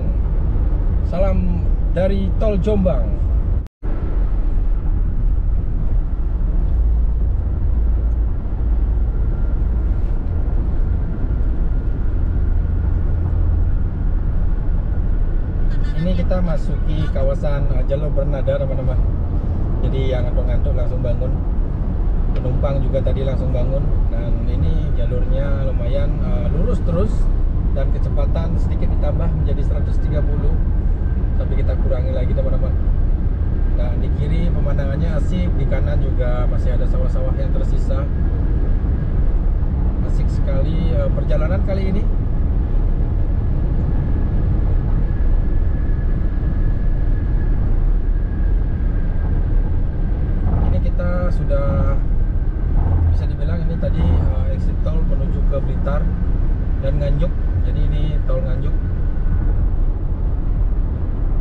Salam dari tol Jombang. Ini kita masuki kawasan jalur bernada teman-teman. Jadi yang ngantuk-ngantuk langsung bangun. Penumpang juga tadi langsung bangun. Dan ini jalurnya lumayan lurus terus, dan kecepatan sedikit ditambah menjadi 130, tapi kita kurangi lagi teman-teman. Dan di kiri pemandangannya asik, di kanan juga masih ada sawah-sawah yang tersisa. Asik sekali perjalanan kali ini. Ini kita sudah bisa dibilang ini tadi exit tol menuju ke Blitar dan Nganjuk. Jadi ini tol Nganjuk.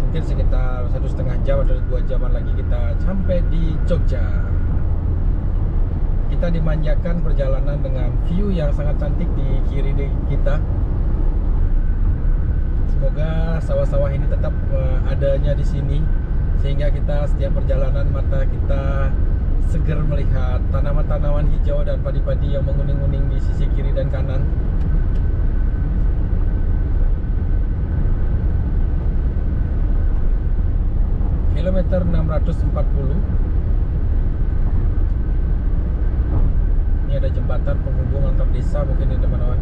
Mungkin sekitar 1,5 jam atau 2 jaman lagi kita sampai di Jogja. Kita dimanjakan perjalanan dengan view yang sangat cantik di kiri kita. Semoga sawah-sawah ini tetap adanya di sini, sehingga kita setiap perjalanan mata kita seger melihat tanaman-tanaman hijau dan padi-padi yang menguning-uning di sisi kiri dan kanan. kilometer 640. Ini ada jembatan penghubung antar desa mungkin ini teman-teman.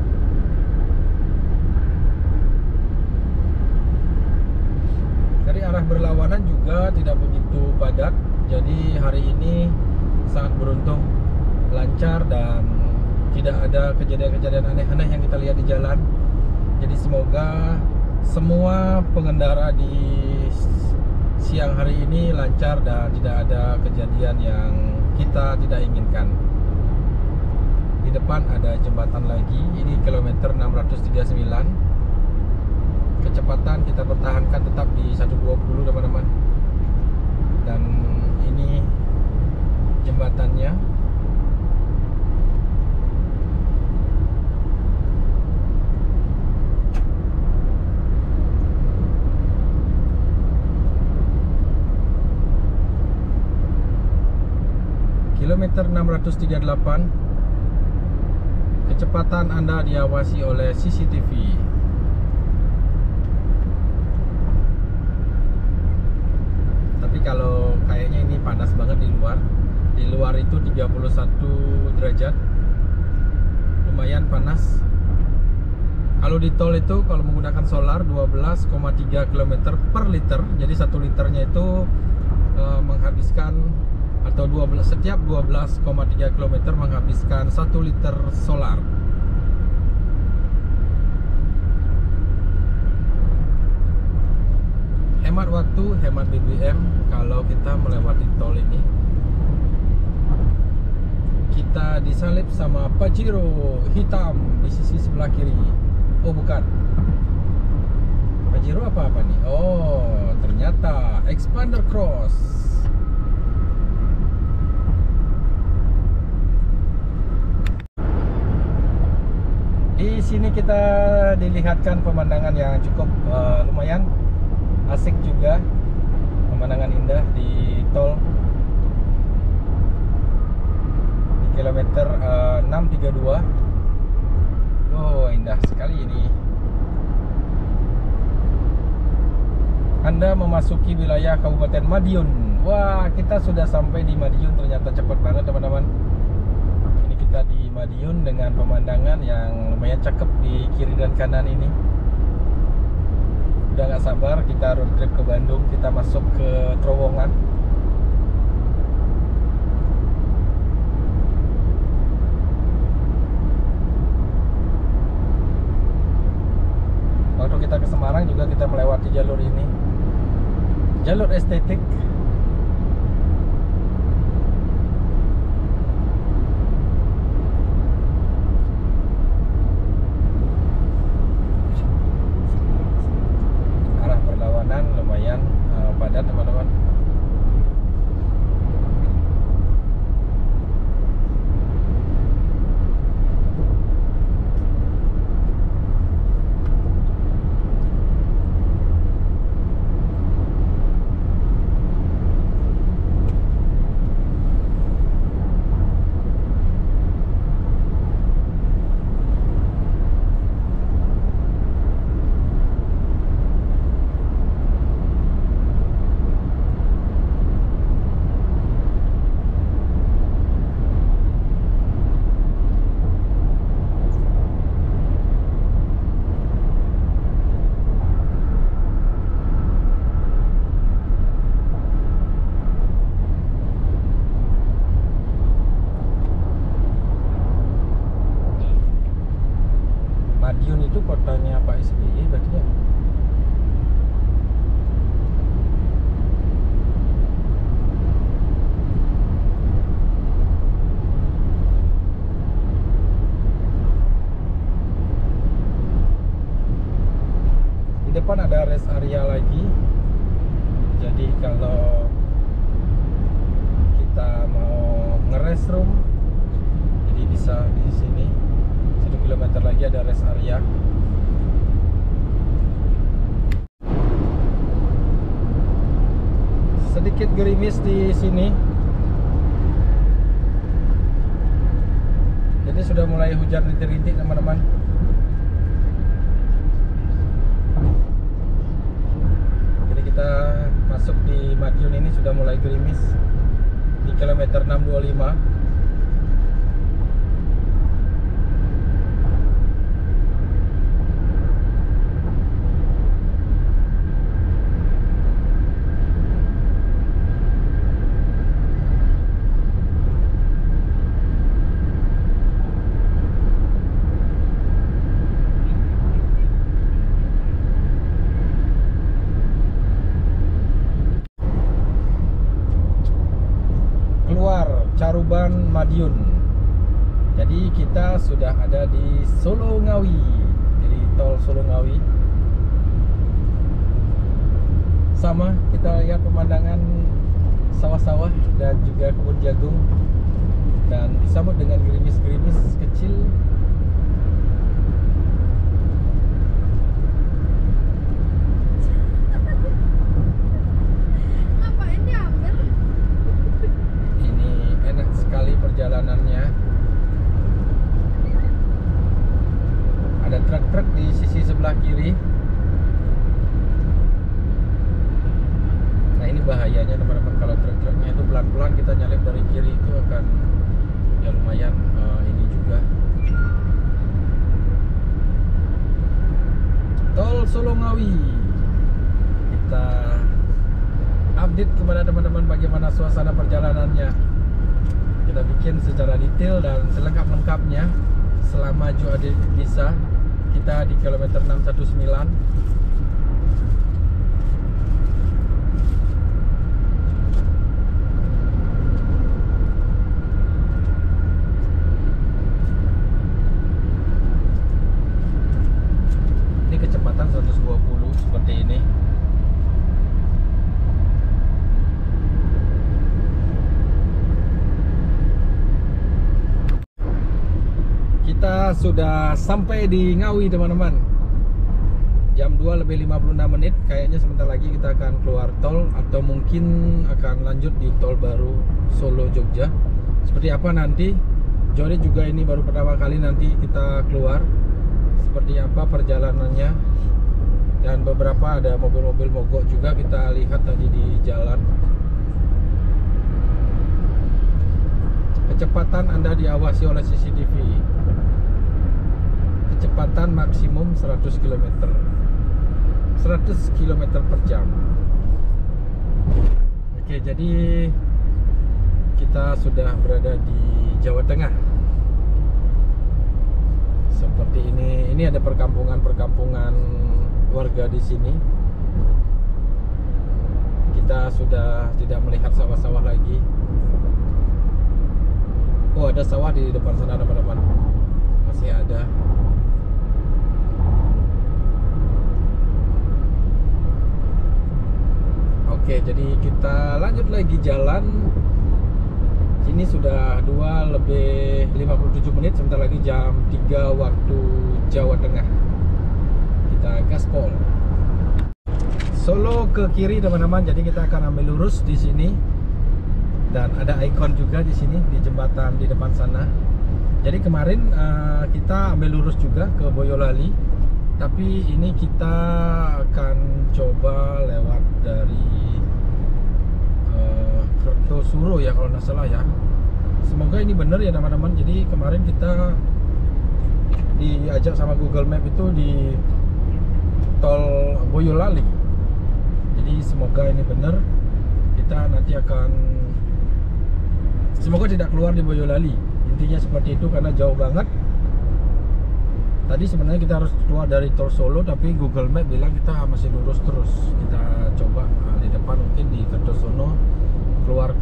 Dari arah berlawanan juga tidak begitu padat. Jadi hari ini sangat beruntung, lancar dan tidak ada kejadian-kejadian aneh-aneh yang kita lihat di jalan. Jadi semoga semua pengendara di siang hari ini lancar dan tidak ada kejadian yang kita tidak inginkan. Di depan ada jembatan lagi, ini kilometer 639. Kecepatan kita pertahankan tetap di 120 teman-teman. Dan ini jembatannya. Kilometer 638. Kecepatan Anda diawasi oleh CCTV. Tapi kalau kayaknya ini panas banget di luar. Di luar itu 31 derajat. Lumayan panas. Kalau di tol itu kalau menggunakan solar 12,3 km per liter. Jadi 1 liternya itu menghabiskan atau setiap 12,3 km menghabiskan 1 liter solar. Hemat waktu, hemat BBM kalau kita melewati tol ini. Kita disalip sama Pajero hitam di sisi sebelah kiri. Oh bukan, Pajero apa nih? Oh ternyata Expander Cross. Di sini kita dilihatkan pemandangan yang cukup lumayan asik juga, pemandangan indah di tol di kilometer 632. Oh indah sekali ini. Anda memasuki wilayah Kabupaten Madiun. Wah kita sudah sampai di Madiun, ternyata cepat banget teman-teman. Ini kita di Madiun dengan pemandangan yang lumayan cakep di kiri dan kanan ini. Udah gak sabar kita road trip ke Bandung, kita masuk ke terowongan. Waktu kita ke Semarang juga kita melewati jalur ini, jalur estetik. Lumayan padat teman-teman. Madiun itu kotanya Pak SBY berarti ya. Di depan ada rest area lagi. Jadi kalau kita mau nge-rest room, jadi bisa di sini. 1 kilometer lagi ada rest area. Sedikit gerimis di sini. Jadi sudah mulai hujan rintik-rintik teman-teman. Jadi kita kita masuk di Madiun ini sudah mulai gerimis di kilometer 625. Caruban Madiun. Jadi kita sudah ada di Solo Ngawi, jadi tol Solo Ngawi. Sama kita lihat pemandangan sawah-sawah dan juga kebun jagung, dan disambut dengan gerimis-gerimis kecil. Perjalanannya ada truk-truk di sisi sebelah kiri. Nah ini bahayanya teman-teman, kalau truk-truknya itu pelan-pelan kita nyalip dari kiri itu akan ya lumayan ini juga. Tol Solo Ngawi, kita update kepada teman-teman bagaimana suasana perjalanannya. Kita bikin secara detail dan selengkap-lengkapnya selama Joadit bisa. Kita di kilometer 619. Ini kecepatan 120 seperti ini. Kita sudah sampai di Ngawi teman-teman. Jam 2 lebih 56 menit. Kayaknya sebentar lagi kita akan keluar tol, atau mungkin akan lanjut di tol baru Solo Jogja. Seperti apa nanti, Joadit juga ini baru pertama kali nanti kita keluar. Seperti apa perjalanannya. Dan beberapa ada mobil-mobil mogok juga kita lihat tadi di jalan. Kecepatan Anda diawasi oleh CCTV. Kecepatan maksimum 100 km. 100 km per jam. Oke, jadi kita sudah berada di Jawa Tengah. Seperti ini. Ini ada perkampungan-perkampungan warga di sini. Kita sudah tidak melihat sawah-sawah lagi. Oh, ada sawah di depan sana teman-teman. Masih ada. Oke, jadi kita lanjut lagi jalan. Sini sudah 2 lebih 57 menit. Sebentar lagi jam 3 waktu Jawa Tengah. Kita gaspol. Solo ke kiri teman-teman. Jadi kita akan ambil lurus di sini. Dan ada ikon juga di sini di jembatan di depan sana. Jadi kemarin kita ambil lurus juga ke Boyolali, tapi ini kita akan coba lewat dari Kertosuro ya kalau nggak salah ya. Semoga ini benar ya teman-teman. Jadi kemarin kita diajak sama Google Map itu di tol Boyolali. Jadi semoga ini benar. Kita nanti akan, semoga tidak keluar di Boyolali. Intinya seperti itu karena jauh banget. Tadi sebenarnya kita harus keluar dari tol Solo, tapi Google Map bilang kita masih lurus terus. Kita coba di depan mungkin di Kertosono, keluar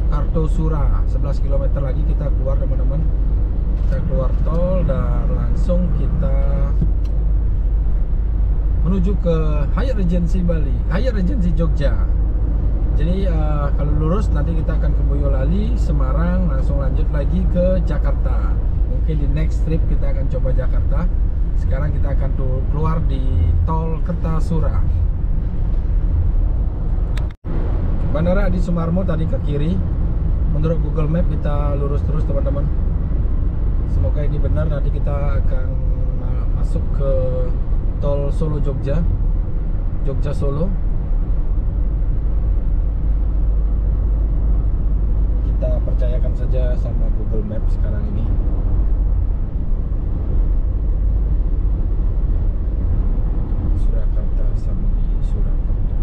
Kartosura 11 km lagi kita keluar teman-teman. Kita keluar tol dan langsung kita menuju ke Hyatt Regency Bali, Hyatt Regency Jogja. Jadi kalau lurus nanti kita akan ke Boyolali, Semarang, langsung lanjut lagi ke Jakarta. Mungkin di next trip kita akan coba Jakarta. Sekarang kita akan keluar di tol Kertasura. Bandara Adi Sumarmo tadi ke kiri. Menurut Google Map kita lurus terus teman-teman. Semoga ini benar, nanti kita akan masuk ke tol Solo Jogja. Jogja Solo. Kita percayakan saja sama Google Maps sekarang ini. Surakarta sampai Surakarta.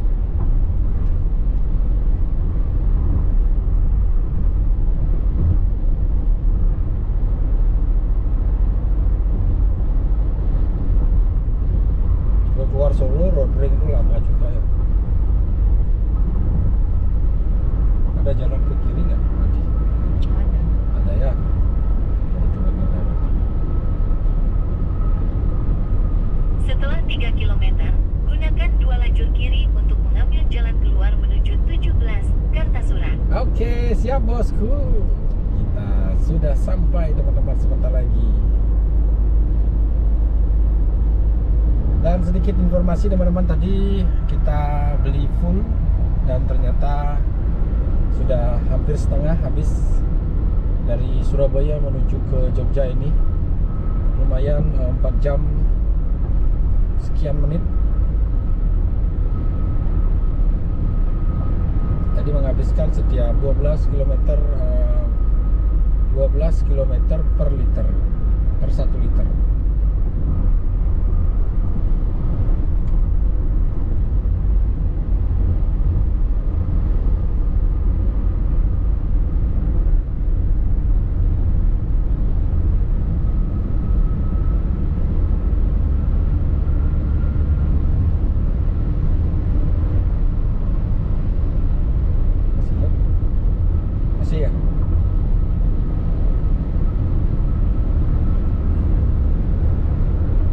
Keluar Solo, road ring itu lama juga ya. Ada jalan ke kiri nggak? Ada ya. Ya, itu benar lewat. Setelah 3 km, gunakan 2 lajur kiri untuk mengambil jalan keluar menuju 17 Kartasura. Oke, siap bosku. Kita sudah sampai teman-teman sebentar lagi. Dan sedikit informasi teman-teman, tadi kita beli full dan ternyata sudah hampir setengah habis dari Surabaya menuju ke Jogja ini. Lumayan 4 jam sekian menit. Tadi menghabiskan setiap 12 km per liter, per 1 liter. Masih ya?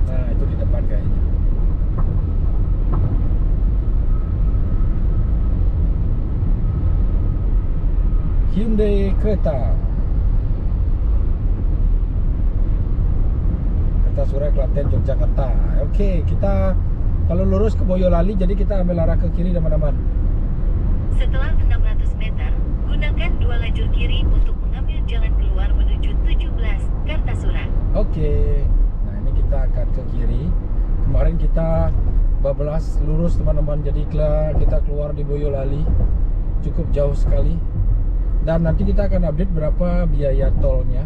Nah, itu di depan kayaknya. Hyundai Creta. Kartasura, Klaten, Yogyakarta. Oke, kita kalau lurus ke Boyolali, jadi kita ambil arah ke kiri teman-teman. Setelah 600 meter, gunakan 2 lajur kiri untuk mengambil jalan keluar menuju 17 Kartasura. Oke, nah ini kita akan ke kiri. Kemarin kita bablas lurus teman-teman, jadi kita keluar di Boyolali, cukup jauh sekali. Dan nanti kita akan update berapa biaya tolnya.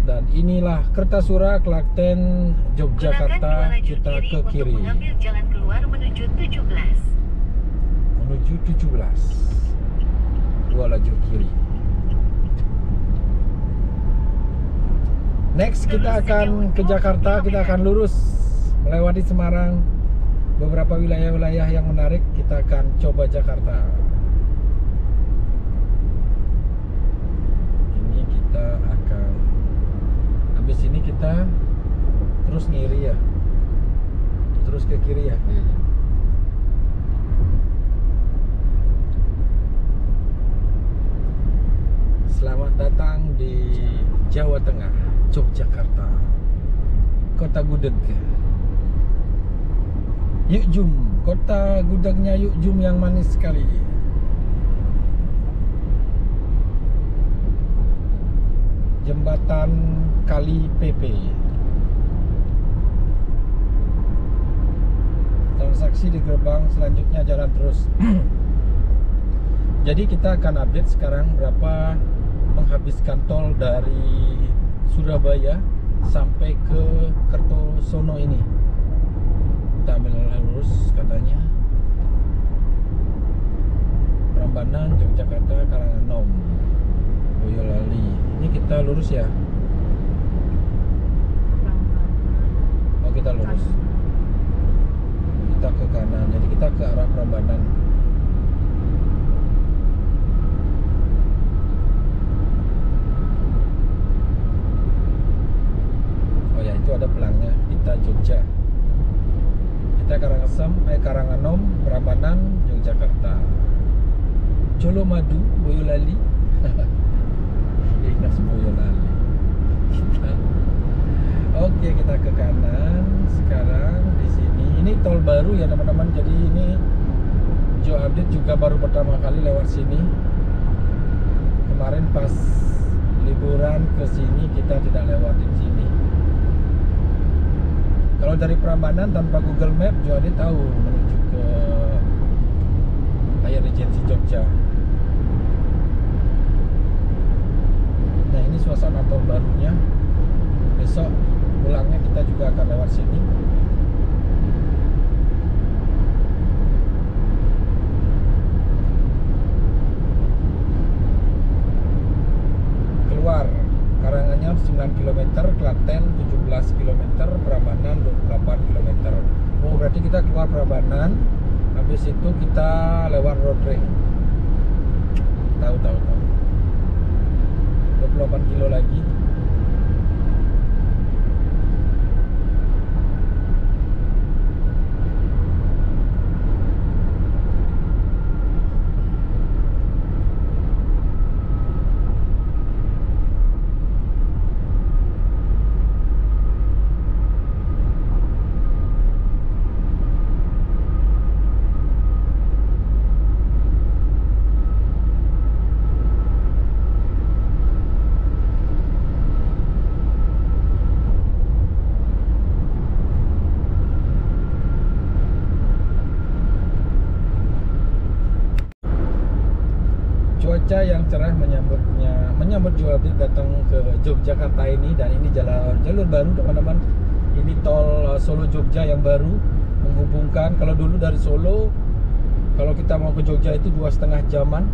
Dan inilah Kartasura, Klaten, Yogyakarta. Kita ke kiri untuk mengambil jalan keluar menuju 17. menuju 17. 2 lajur kiri. Next kita akan ke Jakarta, kita akan lurus melewati Semarang. Beberapa wilayah-wilayah yang menarik, kita akan coba Jakarta. Ini kita akan, habis ini kita terus ngiri ya, terus ke kiri ya. Selamat datang di Jawa Tengah, Yogyakarta, Kota Gudeg. Yuk Jum, kota gudegnya Yuk Jum yang manis sekali. Jembatan Kali PP. Transaksi di gerbang selanjutnya jalan terus. Jadi kita akan update sekarang berapa menghabiskan tol dari Surabaya sampai ke Kertosono ini. Kita ambil lurus katanya. Prambanan, Yogyakarta, Karanganom, Boyolali. Ini kita lurus ya? Oh, kita lurus. Kita ke kanan. Jadi kita ke arah Prambanan. Oh ya, itu ada pelangnya. Kita Jogja. Kita Karanganom, Prambanan, Yogyakarta. Colomadu, Boyolali. Ingat Boyolali. Oke, kita ke kanan. Sekarang di sini. Ini tol baru ya teman-teman. Jadi ini Joe Update juga baru pertama kali lewat sini. Kemarin pas liburan ke sini kita tidak lewatin sini. Kalau dari Prambanan tanpa Google Map, Joe Update tahu menuju Hyatt Regency Jogja. Nah, ini suasana tol barunya. Besok pulangnya kita juga akan lewat sini. Keluar Karanganyar 9 km, Klaten 17 km, Prambanan 28 km. Oh, berarti kita keluar Prambanan, habis itu kita lewat road ring. Tahu 28 kilo lagi. Cuaca yang cerah menyambut Joabdi datang ke Yogyakarta ini, dan ini jalur baru teman-teman. Ini tol Solo Jogja yang baru menghubungkan. Kalau dulu dari Solo, kalau kita mau ke Jogja itu 2,5 jaman,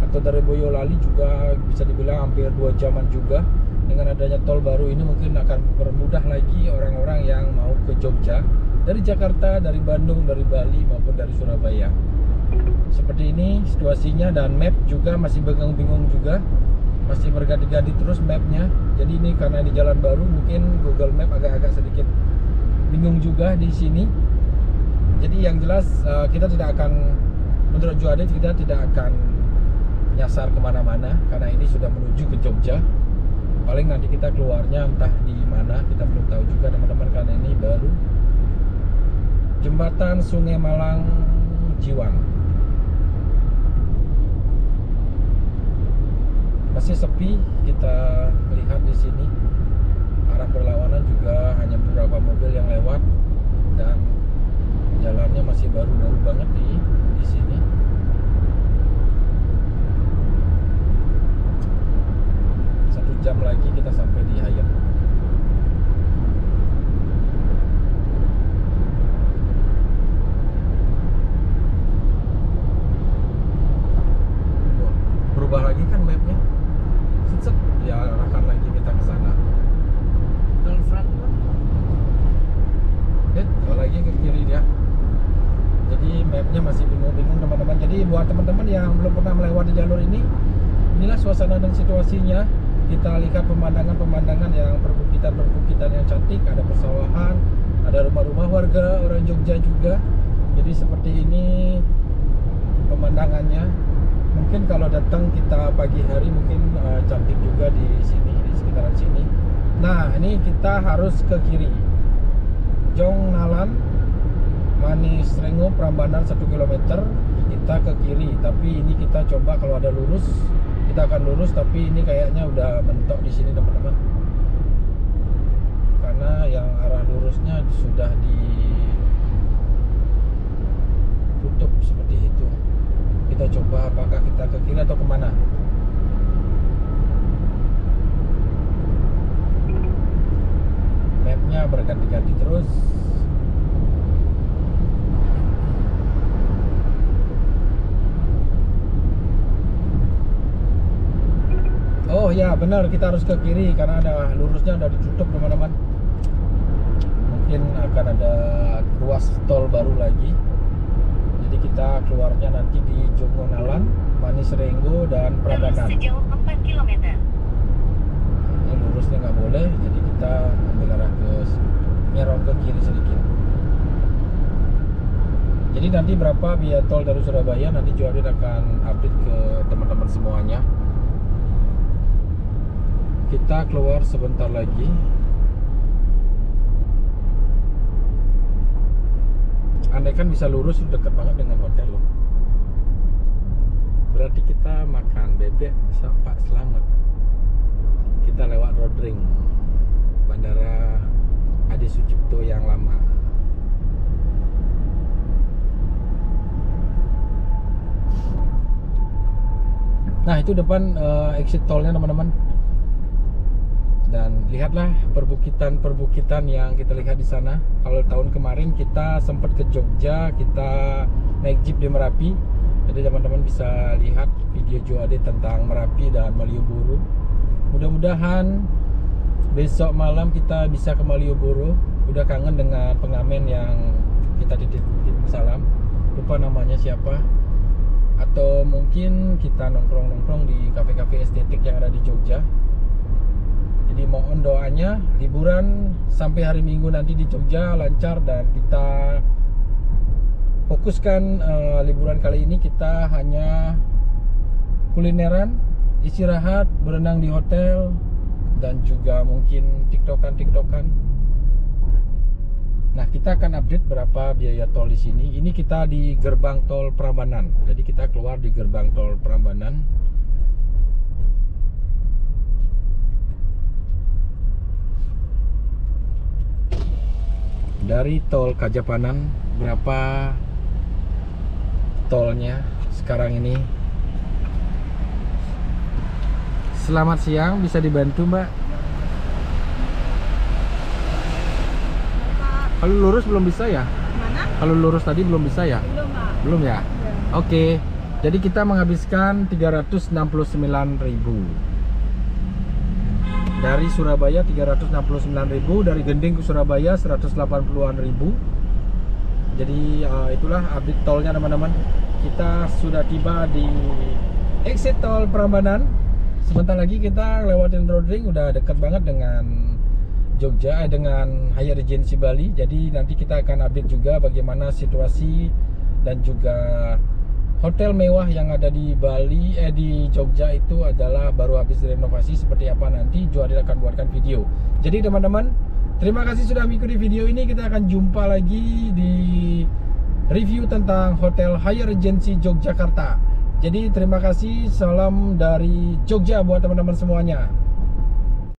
atau dari Boyolali juga bisa dibilang hampir 2 jaman juga. Dengan adanya tol baru ini mungkin akan mempermudah lagi orang-orang yang mau ke Jogja dari Jakarta, dari Bandung, dari Bali maupun dari Surabaya. Seperti ini situasinya, dan map juga masih bingung juga, masih berganti-ganti terus mapnya. Jadi ini karena di jalan baru, mungkin Google Map agak-agak sedikit bingung juga di sini. Jadi yang jelas kita tidak akan, menurut Joadit kita tidak akan nyasar kemana-mana karena ini sudah menuju ke Jogja. Paling nanti kita keluarnya entah di mana, kita belum tahu juga teman-teman, karena ini baru. Jembatan Sungai Malang Jiwan masih sepi, kita melihat di sini arah berlawanan juga hanya beberapa mobil yang lewat, dan jalannya masih baru-baru banget di sini. Satu jam lagi kita sampai di Hyatt. Berubah lagi kan mapnya, set diarahkan lagi kita ke sana. Lagi ke kiri dia. Jadi mapnya masih bingung-bingung teman-teman. Jadi buat teman-teman yang belum pernah melewati jalur ini, inilah suasana dan situasinya. Kita lihat pemandangan-pemandangan yang perbukitan yang cantik, ada persawahan, ada rumah-rumah warga orang Jogja juga. Jadi seperti ini pemandangannya. Mungkin kalau datang kita pagi hari mungkin cantik juga di sini, di sekitaran sini. Nah, ini kita harus ke kiri. Jong Nalan, Manis Rengo, Prambanan 1 km, kita ke kiri. Tapi ini kita coba kalau ada lurus, kita akan lurus. Tapi ini kayaknya udah mentok di sini teman-teman, karena yang arah lurusnya sudah ditutup seperti itu. Kita coba apakah kita ke kiri atau kemana. Mapnya berganti-ganti terus. Oh ya benar, kita harus ke kiri karena ada lurusnya udah ditutup teman-teman. Mungkin akan ada ruas tol baru lagi. Jadi kita keluarnya nanti di Jongonalan, Manis Renggo, dan Prambanan. Terus sejauh 4 km. Ini lurusnya nggak boleh, jadi kita ambil arah ke nyerong ke kiri sedikit. Jadi nanti berapa biaya tol dari Surabaya, nanti Joadit akan update ke teman-teman semuanya. Kita keluar sebentar lagi. Andai kan bisa lurus, dekat banget dengan hotel loh. Berarti kita makan bebek Pak Slamet. Kita lewat road ring, Bandara Adi Sucipto yang lama. Nah itu depan exit tolnya teman-teman. Dan lihatlah perbukitan yang kita lihat di sana. Kalau tahun kemarin kita sempat ke Jogja, kita naik jeep di Merapi. Jadi teman-teman bisa lihat video Joade tentang Merapi dan Malioboro. Mudah-mudahan besok malam kita bisa ke Malioboro. Udah kangen dengan pengamen yang kita titip salam. Lupa namanya siapa. Atau mungkin kita nongkrong-nongkrong di kafe-kafe estetik yang ada di Jogja. Jadi mohon doanya liburan sampai hari Minggu nanti di Jogja lancar, dan kita fokuskan liburan kali ini kita hanya kulineran, istirahat, berenang di hotel, dan juga mungkin tiktokan. Nah kita akan update berapa biaya tol di sini. Ini kita di gerbang tol Prambanan. Jadi kita keluar di gerbang tol Prambanan. Dari tol Kajapanan berapa tolnya sekarang ini? Selamat siang, bisa dibantu Mbak? Kalau lurus belum bisa ya? Mana? Kalau lurus tadi belum bisa ya? Belum, Pak. Belum ya? Oke. Jadi kita menghabiskan 369.000. Dari Surabaya 369.000, dari Gending ke Surabaya 180-an ribu. Jadi itulah update tolnya teman-teman. Kita sudah tiba di exit tol Prambanan. Sebentar lagi kita lewatin road ring, udah dekat banget dengan Jogja, dengan Hyatt Regency Bali. Jadi nanti kita akan update juga bagaimana situasi dan juga hotel mewah yang ada di Bali, di Jogja itu adalah baru habis direnovasi. Seperti apa nanti Joade akan buatkan video. Jadi teman-teman, terima kasih sudah mengikuti video ini. Kita akan jumpa lagi di review tentang Hotel Hyatt Regency Yogyakarta. Jadi terima kasih, salam dari Jogja buat teman-teman semuanya.